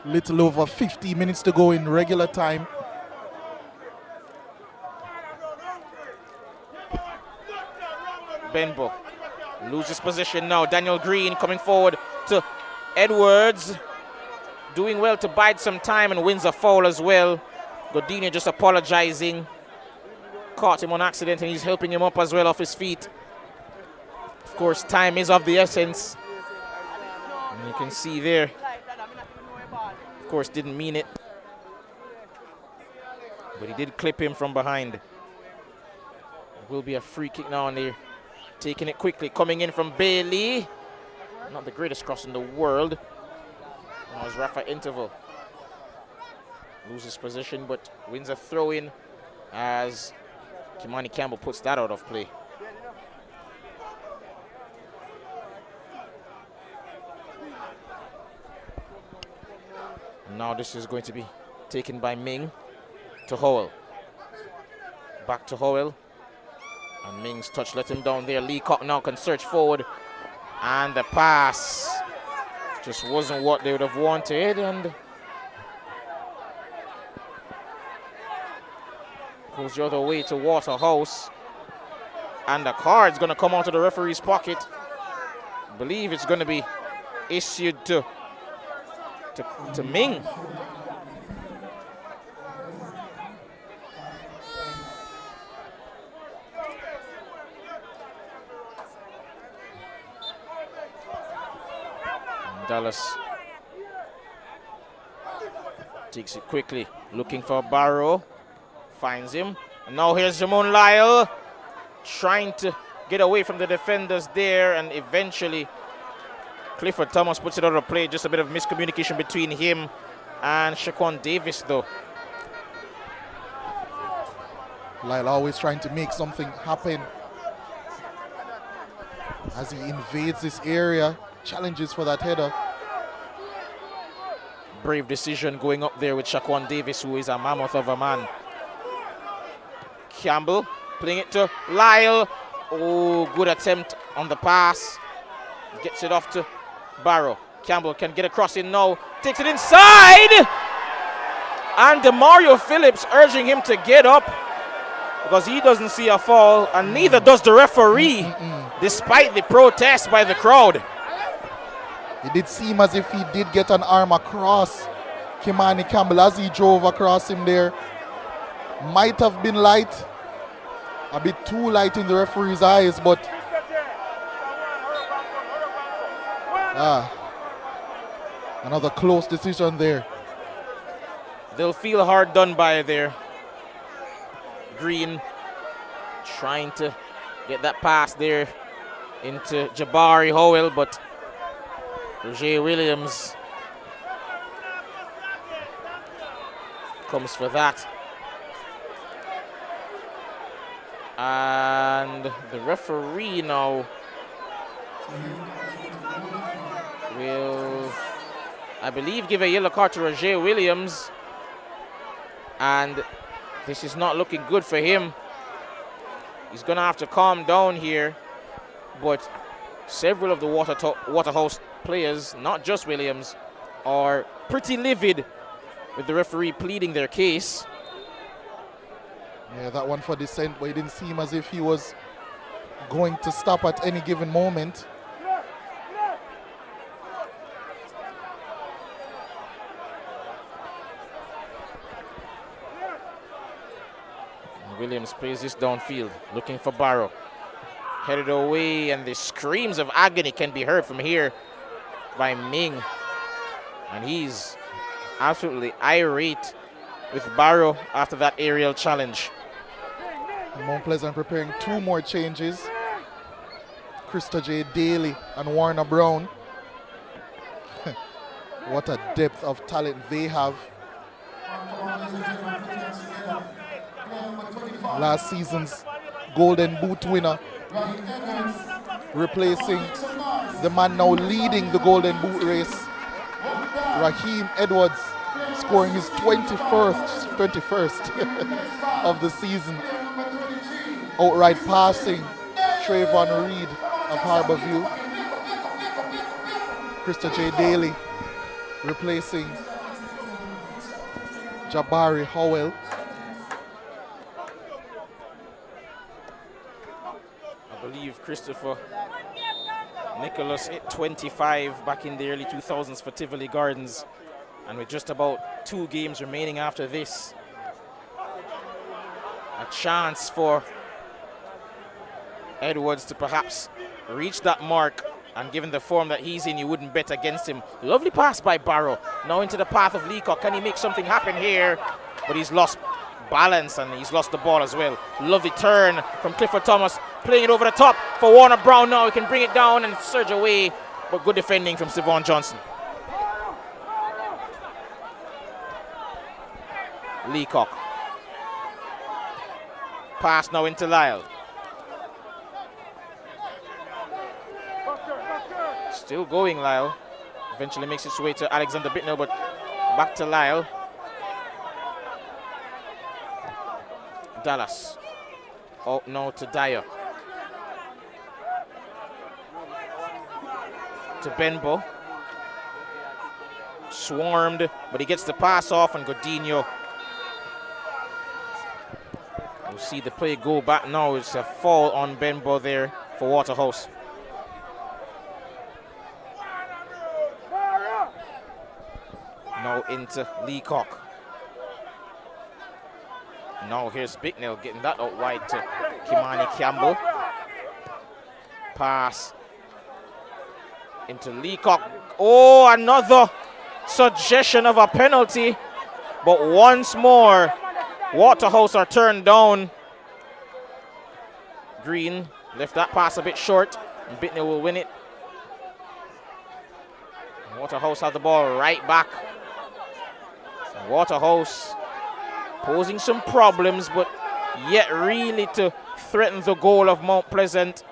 Little over 50 minutes to go in regular time. Benbow loses position now. Daniel Green coming forward to Edwards. Doing well to bide some time and wins a foul as well. Godinho just apologizing. Caught him on accident and he's helping him up as well off his feet. Of course, time is of the essence. And you can see there. Of course, didn't mean it. But he did clip him from behind. It will be a free kick now and they're taking it quickly. Coming in from Bailey. Not the greatest cross in the world. Now it's Rafa Interval. Loses position but wins a throw-in as Kimani Campbell puts that out of play. Now this is going to be taken by Ming to Howell. Back to Howell. And Ming's touch let him down there. Leacock now can search forward. And the pass just wasn't what they would have wanted. And goes the other way to Waterhouse. And the card's going to come out of the referee's pocket. I believe it's going to be issued to Ming. Dallas takes it quickly, looking for Barrow, finds him, and now here's Jamon Lyle trying to get away from the defenders there, and eventually Clifford Thomas puts it out of play. Just a bit of miscommunication between him and Shaquan Davis though. Lyle always trying to make something happen as he invades this area. Challenges for that header. Brave decision going up there with Shaquan Davis, who is a mammoth of a man. Campbell playing it to Lyle. Oh, good attempt on the pass. Gets it off to Barrow. Campbell can get across in now. Takes it inside. And DeMario Phillips urging him to get up because he doesn't see a foul, and neither does the referee, despite the protest by the crowd. It did seem as if he did get an arm across Kimani Campbell as he drove across him there. Might have been light, a bit too light in the referee's eyes, but another close decision there. They'll feel hard done by there. Green trying to get that pass there into Jabari Howell, but Roger Williams comes for that. And the referee now will, I believe, give a yellow card to Roger Williams. And this is not looking good for him. He's going to have to calm down here. But several of the Waterhouse players, not just Williams, are pretty livid with the referee pleading their case. Yeah, that one for dissent, but it didn't seem as if he was going to stop at any given moment. Williams plays this downfield, looking for Barrow. Headed away, and the screams of agony can be heard from here by Ming. And he's absolutely irate with Barrow after that aerial challenge. And Mount Pleasant preparing two more changes. Krista J. Daly and Warner Brown. What a depth of talent they have. Last season's Golden Boot winner replacing the man now leading the Golden Boot race, Raheem Edwards, scoring his 21st of the season. Outright passing Trayvon Reed of Harborview. Krista J. Daly replacing Jabari Howell. I believe Christopher Nicholas hit 25 back in the early 2000s for Tivoli Gardens. And with just about 2 games remaining after this, a chance for Edwards to perhaps reach that mark. And given the form that he's in, you wouldn't bet against him. Lovely pass by Barrow. Now into the path of Leacock. Can he make something happen here? But he's lost balance and he's lost the ball as well. Lovely turn from Clifford Thomas. Playing it over the top for Warner Brown now. He can bring it down and surge away. But good defending from Siobhan Johnson. Leacock. Pass now into Lyle. Still going, Lyle. Eventually makes its way to Alexander Bittner, but back to Lyle. Dallas. Oh, no, to Dyer. To Benbow. Swarmed, but he gets the pass off, and Godinho. We'll see the play go back now. It's a fall on Benbow there for Waterhouse. Now into Leacock. Now here's Bicknell getting that out wide to Kimani Campbell. Pass into Leacock. Oh, another suggestion of a penalty. But once more, Waterhouse are turned down. Green left that pass a bit short, and Bicknell will win it. Waterhouse have the ball right back. Waterhouse posing some problems, but yet really to threaten the goal of Mount Pleasant.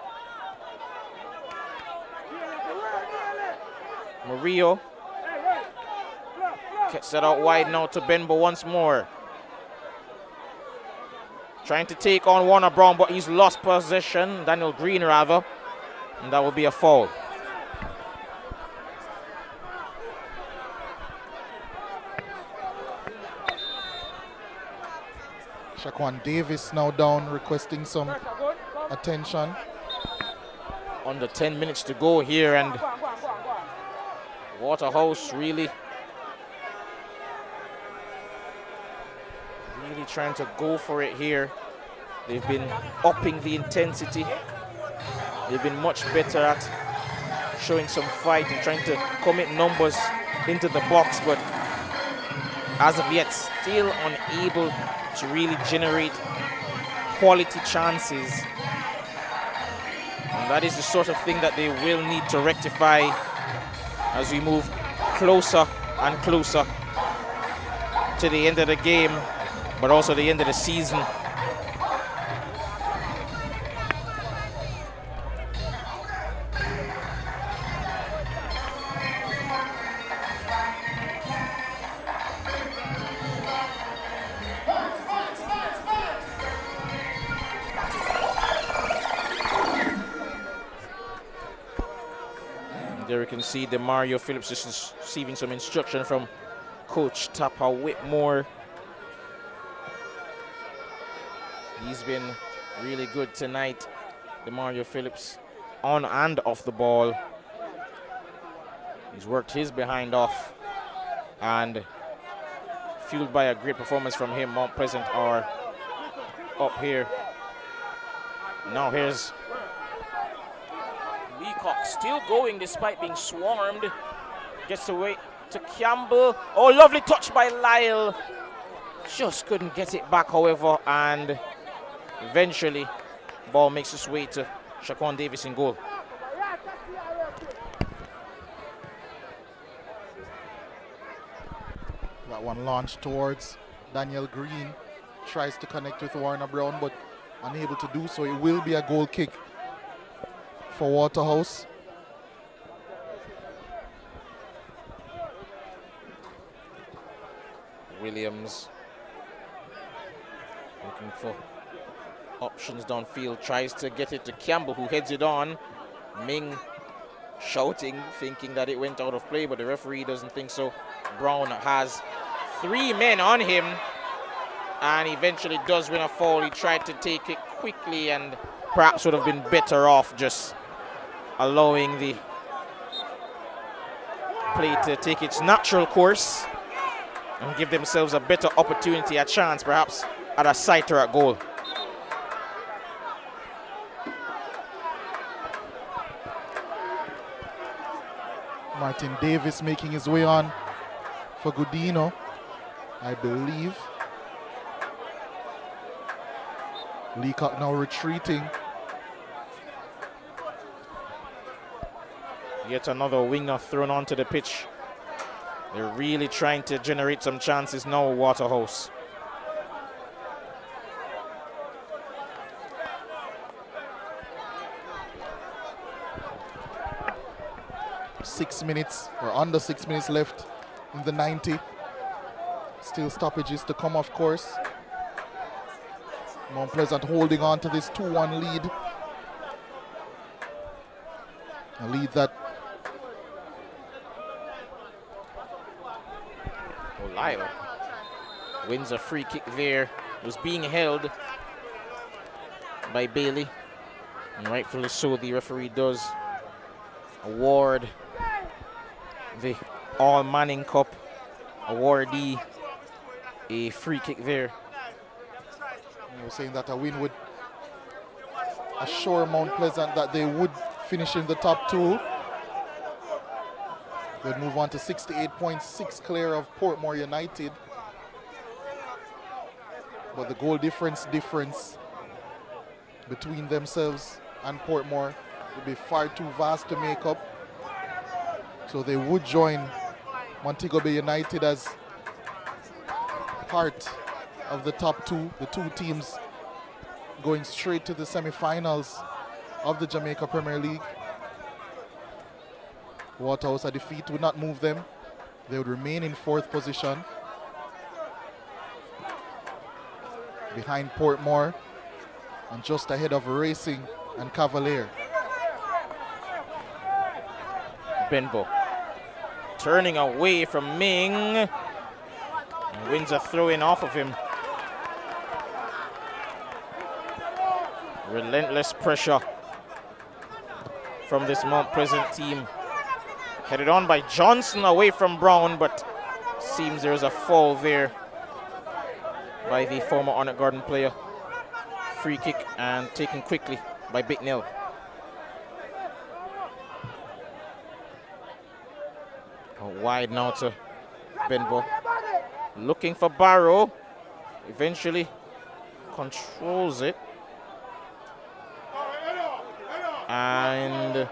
Murillo gets that out wide now to Benbow once more. Trying to take on Warner Brown, but he's lost possession. Daniel Green, rather. And that will be a foul. Shaquan Davis now down, requesting some attention. Under 10 minutes to go here, and Waterhouse really trying to go for it here. They've been upping the intensity. They've been much better at showing some fight and trying to commit numbers into the box, but as of yet still unable to really generate quality chances. And that is the sort of thing that they will need to rectify as we move closer and closer to the end of the game, but also the end of the season. There we can see Demario Phillips is receiving some instruction from Coach Tapper Whitmore. He's been really good tonight, Demario Phillips, on and off the ball. He's worked his behind off, and fueled by a great performance from him, Mount Pleasant are up here. Now here's Leacock still going despite being swarmed. Gets away to Campbell. Oh, lovely touch by Lyle. Just couldn't get it back, however, and eventually ball makes its way to Shaquan Davis in goal. That one launched towards Daniel Green. Tries to connect with Warner Brown, but unable to do so. It will be a goal kick for Waterhouse. Williams looking for options downfield, tries to get it to Campbell, who heads it on. Ming shouting, thinking that it went out of play, but the referee doesn't think so. Brown has 3 men on him and eventually does win a foul. He tried to take it quickly and perhaps would have been better off just allowing the play to take its natural course and give themselves a better opportunity, a chance perhaps at a sight or a goal. Martin Davis making his way on for Godino, I believe. Leacock now retreating. Yet another winger thrown onto the pitch. They're really trying to generate some chances now, Waterhouse. Under 6 minutes left in the 90. Still stoppages to come, of course. Mount Pleasant holding on to this 2-1 lead. A lead that Lyle wins a free kick there. It was being held by Bailey, and rightfully so. The referee does award the All Manning Cup awardee a free kick there. I was saying that a win would assure Mount Pleasant that they would finish in the top 2. They'd move on to 68.6 clear of Portmore United. But the goal difference between themselves and Portmore would be far too vast to make up. So they would join Montego Bay United as part of the top 2, the 2 teams going straight to the semi-finals of the Jamaica Premier League. Waterhouse, a defeat would not move them. They would remain in 4th position, behind Portmore and just ahead of Racing and Cavalier. Benbow turning away from Ming and wins a throw-in off of him. Relentless pressure from this Mount Pleasant team. Headed on by Johnson away from Brown, but seems there's a foul there by the former Honor Garden player. Free kick and taken quickly by Bicknell. Wide now to Benbow. Looking for Barrow. Eventually controls it. And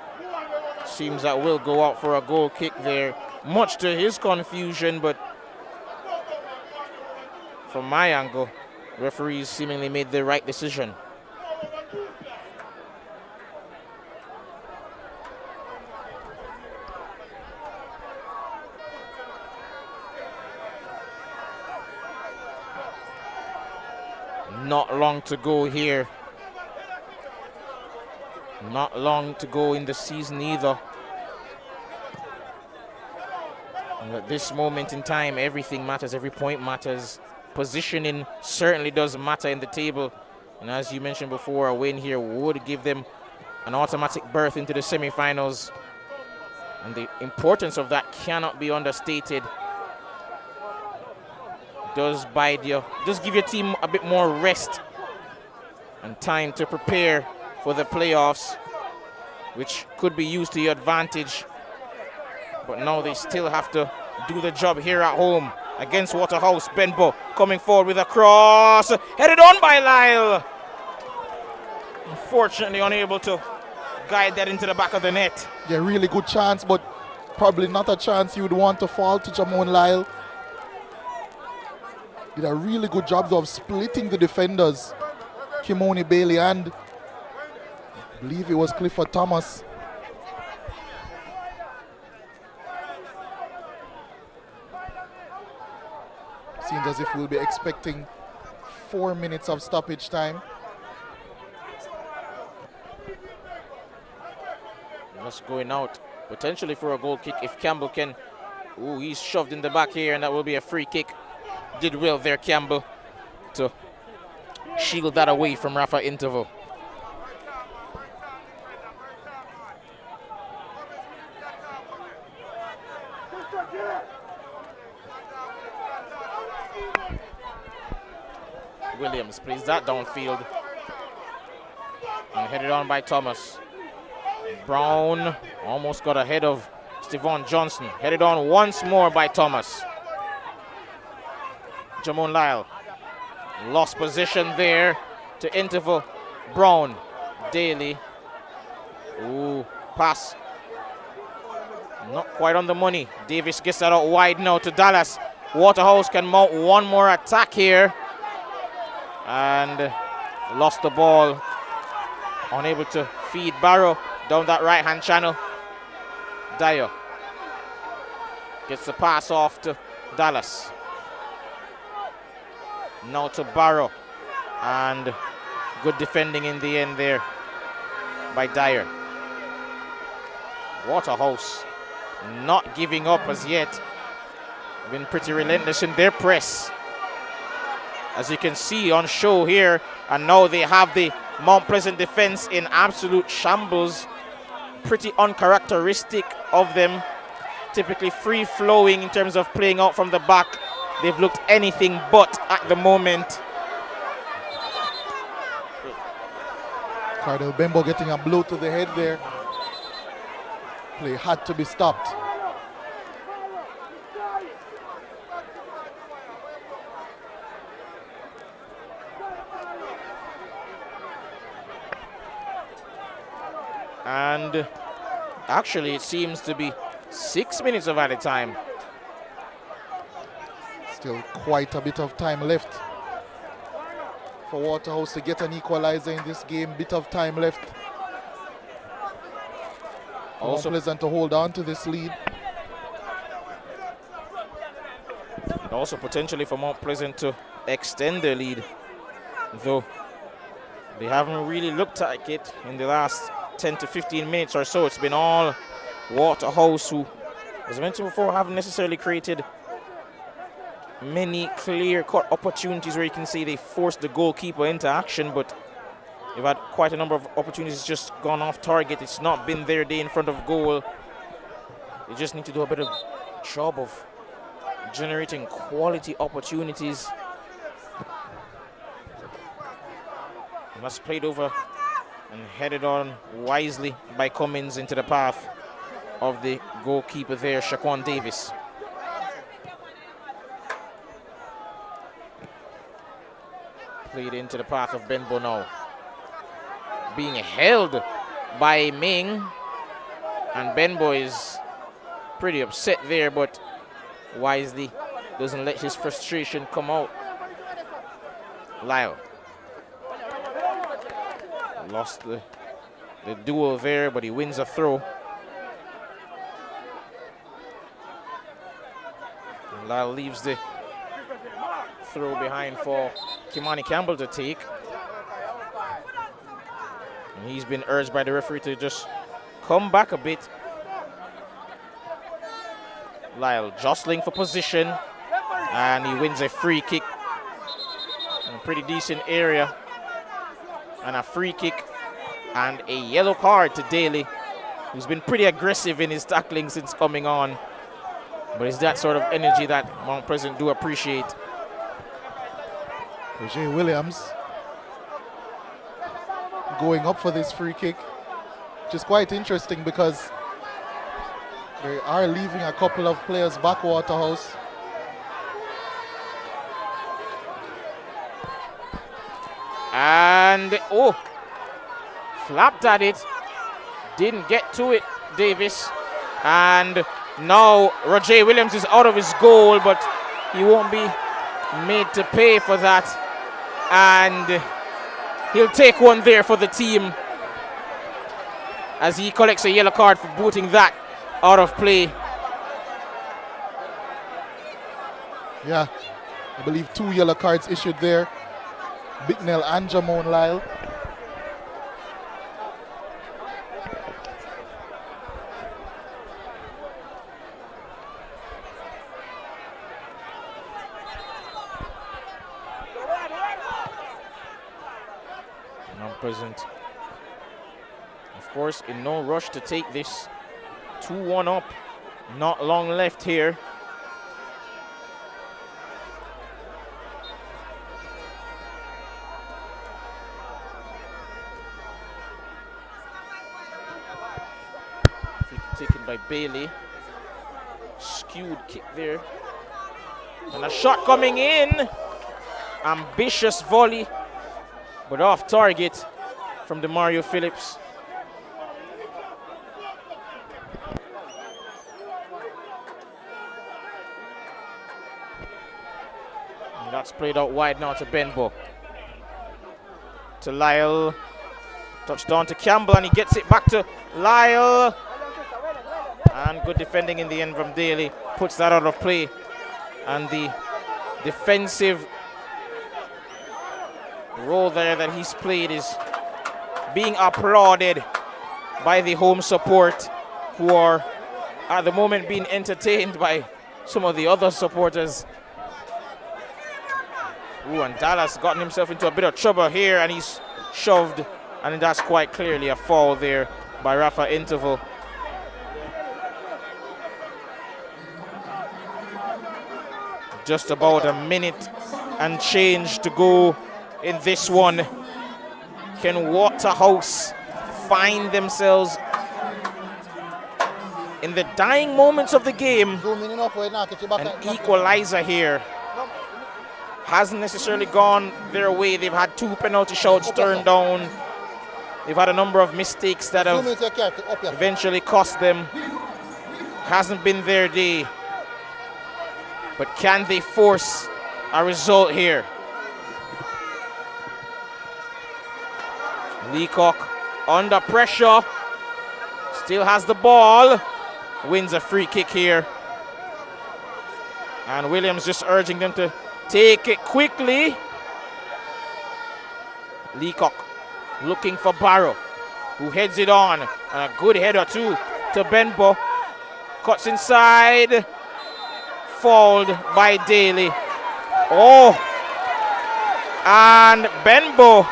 seems that will go out for a goal kick there, much to his confusion, but from my angle, referees seemingly made the right decision. Not long to go here. Not long to go in the season either. And at this moment in time, everything matters, every point matters. Positioning certainly does matter in the table. And as you mentioned before, a win here would give them an automatic berth into the semi-finals. And the importance of that cannot be understated. Does give your team a bit more rest and time to prepare for the playoffs, which could be used to your advantage. But now they still have to do the job here at home against Waterhouse. Benbow coming forward with a cross, headed on by Lyle. Unfortunately unable to guide that into the back of the net. Yeah, really good chance, but probably not a chance you would want to fall to Jamon Lyle. Did a really good job of splitting the defenders, Kimoni Bailey and I believe it was Clifford Thomas. Seems as if we'll be expecting 4 minutes of stoppage time. Just going out potentially for a goal kick if Campbell can. Ooh, he's shoved in the back here, and that will be a free kick. Did well there, Campbell, to shield that away from Rafa Interval. Williams plays that downfield and headed on by Thomas. Brown almost got ahead of Stevan Johnson. Headed on once more by Thomas. Jamon Lyle lost position there to Interval. Brown, Daly. Ooh, pass. Not quite on the money. Davis gets that out wide now to Dallas. Waterhouse can mount one more attack here. And lost the ball. Unable to feed Barrow down that right-hand channel. Dyer gets the pass off to Dallas. Now to Barrow. And good defending in the end there by Dyer. Waterhouse not giving up as yet. Been pretty relentless in their press, as you can see on show here. And now they have the Mount Pleasant defense in absolute shambles. Pretty uncharacteristic of them. Typically free-flowing in terms of playing out from the back. They've looked anything but at the moment. Cardell Bembo getting a blow to the head there. Play had to be stopped. And actually it seems to be 6 minutes of added time. Still quite a bit of time left for Waterhouse to get an equalizer in this game. Bit of time left. Also Pleasant to hold on to this lead. And also potentially for Mount Pleasant to extend their lead, though they haven't really looked at it in the last 10 to 15 minutes or so. It's been all Waterhouse, who, as I mentioned before, haven't necessarily created many clear-cut opportunities where you can say they forced the goalkeeper into action, but they've had quite a number of opportunities just gone off target. It's not been their day in front of goal. They just need to do a better job of generating quality opportunities. And that's played over and headed on wisely by Cummins into the path of the goalkeeper there, Shaquan Davis. Played into the path of Ben Bono. Being held by Ming. And Benbo is pretty upset there, but wisely doesn't let his frustration come out. Lyle lost the duel there, but he wins a throw. And Lyle leaves the throw behind for Kimani Campbell to take. And he's been urged by the referee to just come back a bit. Lyle jostling for position, and he wins a free kick in a pretty decent area. And a free kick and a yellow card to Daly, who's been pretty aggressive in his tackling since coming on. But it's that sort of energy that Mount Pleasant do appreciate. Roger Williams going up for this free kick, which is quite interesting because they are leaving a couple of players back, Waterhouse. And, oh, flapped at it. Didn't get to it, Davis. And now Roger Williams is out of his goal, but he won't be made to pay for that. And he'll take one there for the team. as he collects a yellow card for booting that out of play. Yeah, I believe 2 yellow cards issued there. Bicknell and Jamone Lyle. Present. Of course, in no rush to take this 2-1 up. Not long left here. Taken by Bailey. Skewed kick there. And a shot coming in. Ambitious volley, but off target from Demario Phillips. And that's played out wide now to Benbow. To Lyle. Touchdown to Campbell, and he gets it back to Lyle. And good defending in the end from Daly. Puts that out of play. And the defensive role there that he's played is being applauded by the home support, who are at the moment being entertained by some of the other supporters. Ooh, and Dallas gotten himself into a bit of trouble here, and he's shoved, and that's quite clearly a foul there by Rafa Interval. Just about a minute and change to go in this one. Can Waterhouse find themselves in the dying moments of the game? An equalizer here. Hasn't necessarily gone their way. They've had 2 penalty shots turned down. They've had a number of mistakes that have eventually cost them. Hasn't been their day. But can they force a result here? Leacock under pressure, still has the ball, wins a free kick here. And Williams just urging them to take it quickly. Leacock looking for Barrow, who heads it on, and a good header too to Benbow. Cuts inside, fouled by Daly. Oh, and Benbow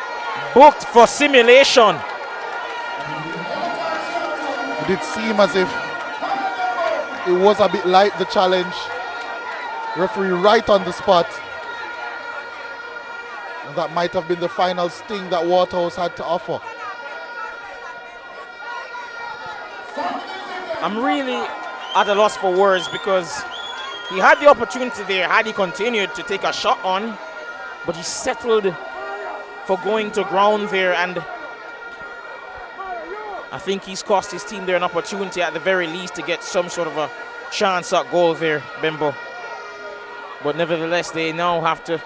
booked for simulation. It did seem as if it was a bit light, the challenge. Referee right on the spot. And that might have been the final sting that Waterhouse had to offer. I'm really at a loss for words, because he had the opportunity there had he continued to take a shot on, but he settled for going to ground there, and I think he's cost his team there an opportunity at the very least to get some sort of a chance at goal there, Benbow. But nevertheless, they now have to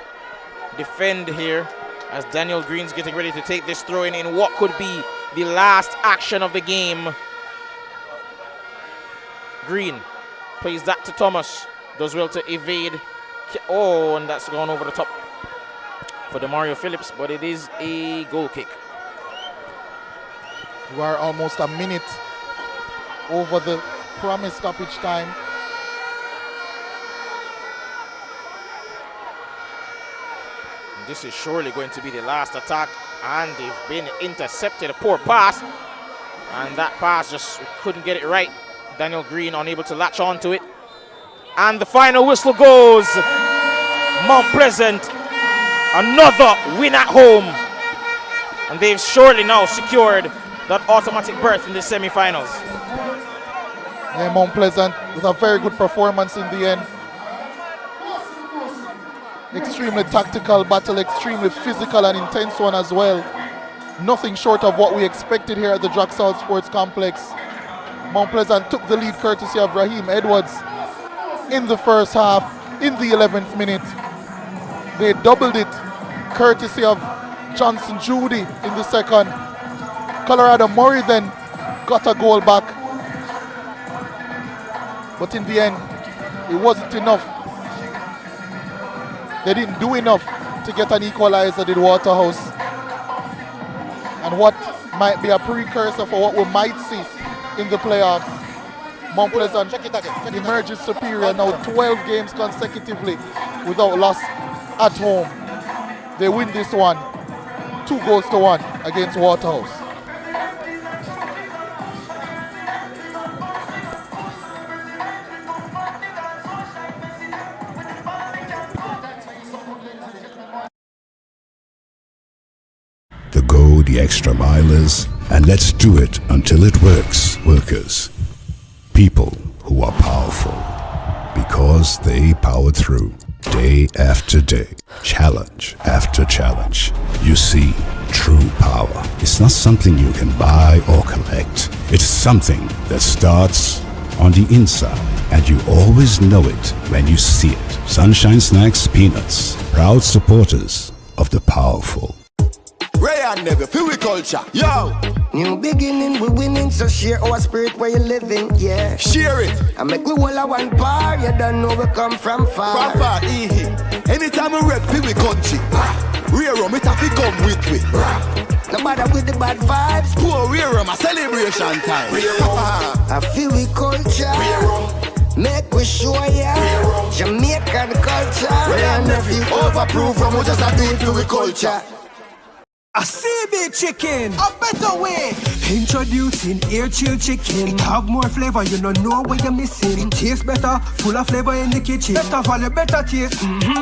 defend here as Daniel Green's getting ready to take this throw in what could be the last action of the game. Green plays that to Thomas, does well to evade. Oh, and that's gone over the top for Demario Phillips, but it is a goal kick. We are almost a minute over the promised stoppage time. This is surely going to be the last attack, and they've been intercepted. A poor pass, and that pass just couldn't get it right. Daniel Green unable to latch on to it. And the final whistle goes. Mount Pleasant, another win at home. And they've surely now secured that automatic berth in the semi-finals. Yeah, Mount Pleasant with a very good performance in the end. Extremely tactical battle, extremely physical and intense one as well. Nothing short of what we expected here at the Draxall Sports Complex. Mount Pleasant took the lead courtesy of Raheem Edwards in the first half, in the 11th minute. They doubled it courtesy of Johnson Judy in the second. Colorado Murray then got a goal back. But in the end, it wasn't enough. They didn't do enough to get an equalizer, did Waterhouse. And what might be a precursor for what we might see in the playoffs. Mount Pleasant emerges superior now 12 games consecutively without loss at home. They win this one 2-1 against Waterhouse. The go the extra milers, and let's do it until it works, workers. People who are powerful because they powered through day after day, challenge after challenge. You see, true power is not something you can buy or collect. It's something that starts on the inside, and you always know it when you see it. Sunshine Snacks Peanuts, proud supporters of the powerful. Ray and Never, feel we culture. Yo! New beginning, we winning, so share our spirit where you living, yeah. Share it. I make we all a one par, you don't know we come from far. From far, anytime we rep, feel we country. Rear rum, it have to come with me. No matter with the bad vibes. Poor rear rum, a celebration time. I feel we culture. Make we show ya Jamaican culture. Ray and Never, overproof from we just a do it to we culture. A CB chicken, a better way. Introducing air chill chicken. It have more flavor, you don't know what you're missing. It tastes better, full of flavor in the kitchen. Better value, better taste,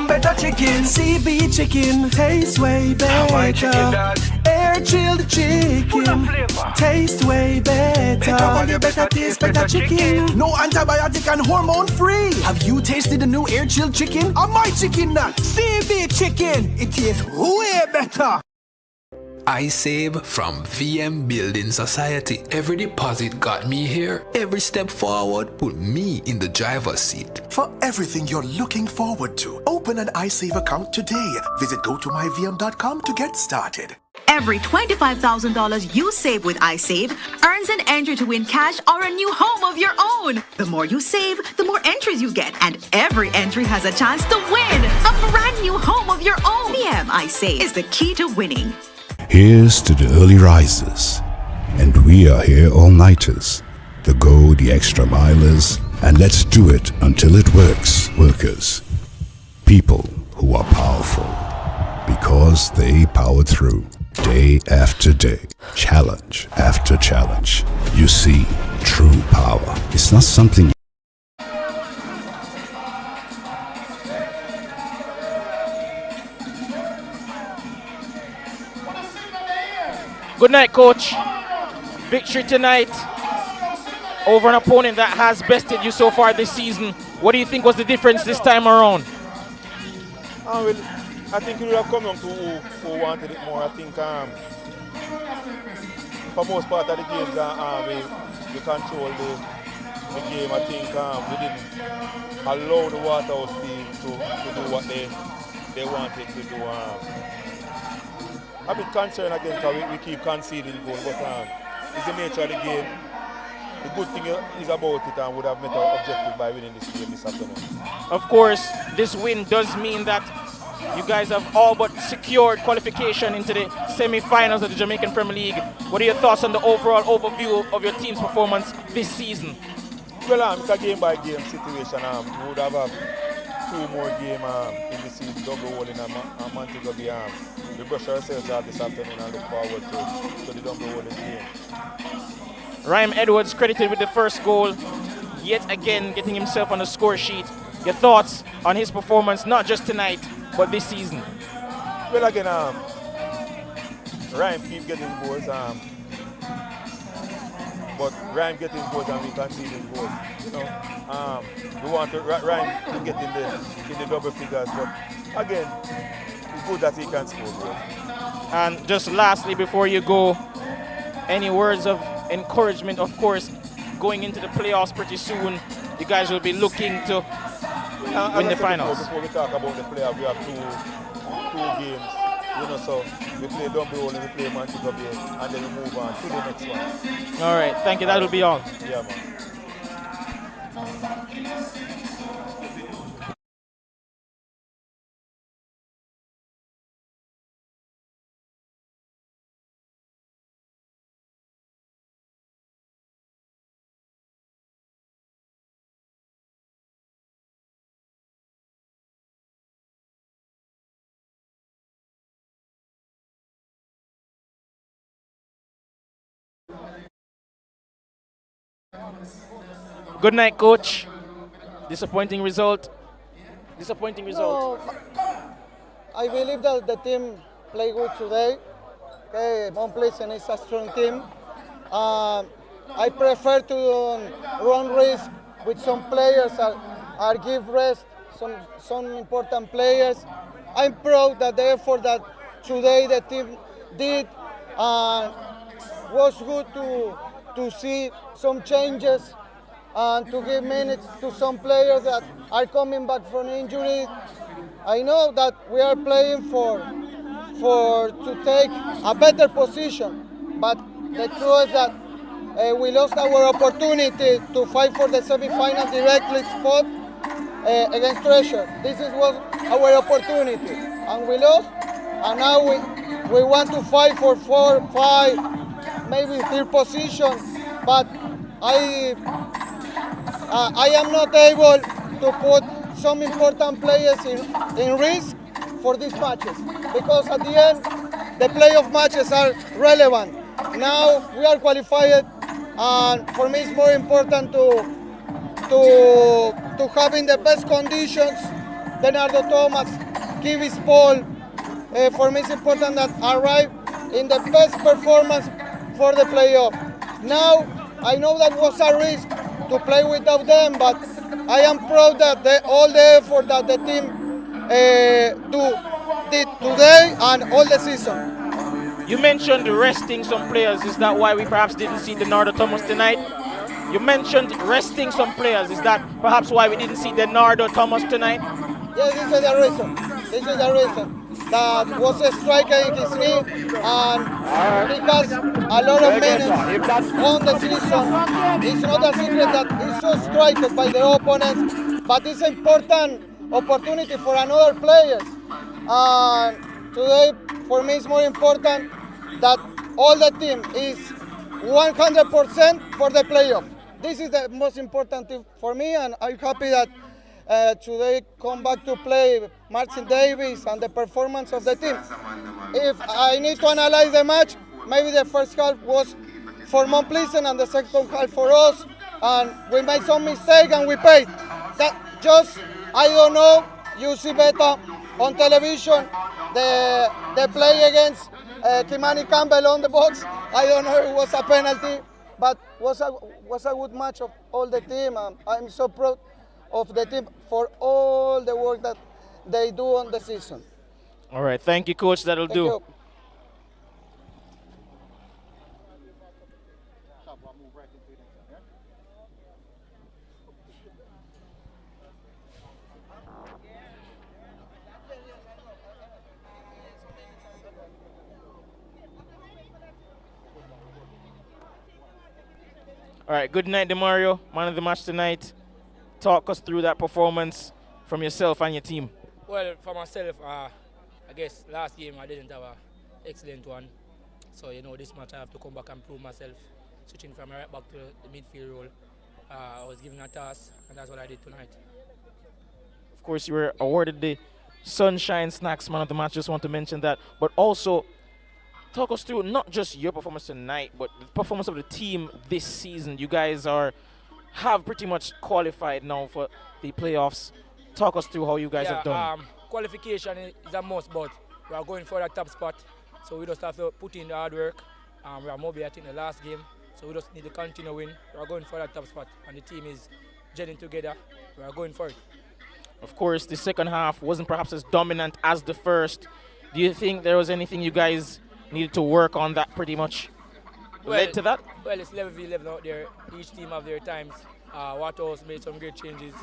better chicken. CB chicken, tastes way better. Air chilled chicken, taste way better. Better value, better taste, better chicken. No antibiotic and hormone free. Have you tasted the new air chilled chicken? Or my chicken nut? CB chicken, it tastes way better. I save from VM Building Society. Every deposit got me here. Every step forward put me in the driver's seat. For everything you're looking forward to, open an iSave account today. Visit gotomyvm.com to get started. Every $25,000 you save with iSave earns an entry to win cash or a new home of your own. The more you save, the more entries you get, and every entry has a chance to win a brand new home of your own. VM iSave is the key to winning. Here's to the early risers, and we are here all-nighters, the go the extra milers, and let's do it until it works, workers. People who are powerful because they powered through day after day, challenge after challenge. You see, true power is not something Good night, coach. Victory tonight over an opponent that has bested you so far this season. What do you think was the difference this time around? Well, I think it would have come down to who wanted it more. I think for most part of the games we control the game. I think we didn't allow the Waterhouse team to do what they wanted to do. I'm a bit concerned again because we keep conceding goals, but it's the nature of the game. The good thing is about it and would have met our objective by winning this game this afternoon. Of course, this win does mean that you guys have all but secured qualification into the semi-finals of the Jamaican Premier League. What are your thoughts on the overall overview of your team's performance this season? Well, it's a game-by-game situation. We would have 2 more games in the season, double hole in a Montego Bay. We brush ourselves out this afternoon and look forward to the double hole game. Ryan Edwards credited with the first goal, yet again getting himself on the score sheet. Your thoughts on his performance, not just tonight, but this season? Well, again, Ryan keep getting goals, but Ryan getting goals and we conceding goals. You know, we want Ryan to get in the double figures, but again, it's good that he can score goals. And just lastly, before you go, any words of encouragement? Of course, going into the playoffs pretty soon, you guys will be looking to win the finals. Before we talk about the playoffs, we have two games You know, so we play Dumby Roll and we play Montego Bay, and then we move on to the next one. All right, thank you. That'll be all. Yeah, man. Good night, coach. Disappointing result. Disappointing result. No, I believe that the team played good today. Okay, Mount Pleasant is a strong team. I prefer to run risk with some players or give rest some important players. I'm proud that the effort that today the team did was good to see some changes and to give minutes to some players that are coming back from injury. I know that we are playing for to take a better position, but the truth is that we lost our opportunity to fight for the semi-final directly spot against Treasure. This was our opportunity, and we lost. And now we want to fight for 4, 5, maybe third position, but I am not able to put some important players in risk for these matches, because at the end the playoff matches are relevant. Now we are qualified, and for me it's more important to have in the best conditions Leonardo Thomas, Kivis Paul. For me it's important that arrive in the best performance for the playoff. Now I know that was a risk to play without them, but I am proud that all the effort that the team did today and all the season. You mentioned resting some players. Is that why we perhaps didn't see Leonardo Thomas tonight? You mentioned resting some players. Is that perhaps why we didn't see Leonardo Thomas tonight? Yes, this is the reason. This is the reason. That was a striker in his knee, and because a lot of minutes on the season, it's not a secret that he's so striked by the opponents, but it's an important opportunity for another players. And today, for me, it's more important that all the team is 100% for the playoff. This is the most important thing for me, and I'm happy that today come back to play Martin Davis and the performance of the team. If I need to analyze the match, maybe the first half was for Mount Pleasant and the second half for us, and we made some mistake and we paid. That just, I don't know, you see better on television, the play against Kimani Campbell on the box. I don't know if it was a penalty, but was a good match of all the team. I'm so proud of the team for all the work that they do on the season. All right, thank you, coach. That'll do. You. All right, good night, DeMario. Man of the match tonight. Talk us through that performance from yourself and your team. Well, for myself, I guess last game I didn't have an excellent one. So, this match I have to come back and prove myself. Switching from right back to the midfield role. I was given a task, and that's what I did tonight. Of course, you were awarded the Sunshine Snacks Man of the Match. Just want to mention that. But also, talk us through not just your performance tonight, but the performance of the team this season. You guys have pretty much qualified now for the playoffs. Talk us through how you guys have done. Qualification is a must, but we are going for that top spot. So we just have to put in the hard work. We are maybe, I think, the last game. So we just need to continue win. We are going for that top spot. And the team is gelling together. We are going for it. Of course, the second half wasn't perhaps as dominant as the first. Do you think there was anything you guys needed to work on that pretty much led to that? Well, it's level v level out there. Each team have their times. Waterhouse made some great changes.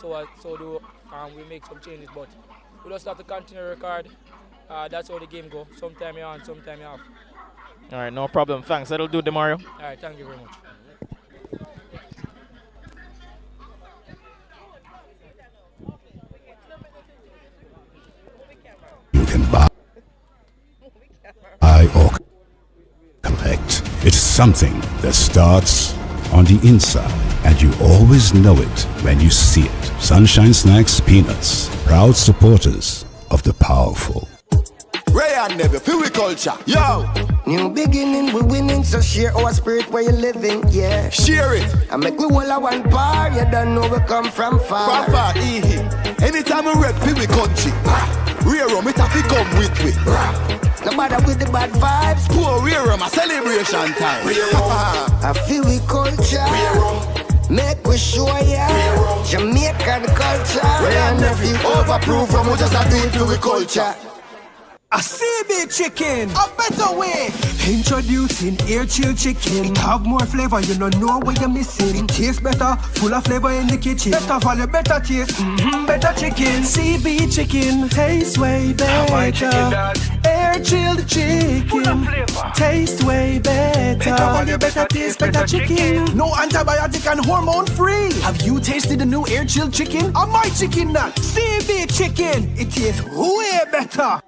So do we make some changes, but we just have to continue to record that's how the game go. Sometime you're on, sometime you're off. All right, no problem. Thanks. That'll do, Demario. All right, thank you very much. You can buy or collect. It's something that starts on the inside, and you always know it when you see it. Sunshine Snacks Peanuts, proud supporters of the powerful. Ray and Never, feel we culture. Yo! New beginning, we winning, so share our spirit where you living, yeah. Share it. I make we all a one bar, you don't know we come from far. From far, anytime we rep, feel we country. Rear rum, it have to come with we. No matter with the bad vibes. Poor rear rum, a celebration time. I feel we culture. Make we show ya Jamaican culture. Ray and Never, overproof from we just a do it for we culture. A CB chicken, a better way. Introducing air chill chicken. It have more flavor, you don't know what you're missing. It tastes better, full of flavor in the kitchen. Better value, better taste, better chicken. CB chicken, tastes way better. Air chilled chicken, taste way better. Better value, better taste, better chicken. No antibiotic and hormone free. Have you tasted the new air chilled chicken? Or my chicken nut? CB chicken, it tastes way better.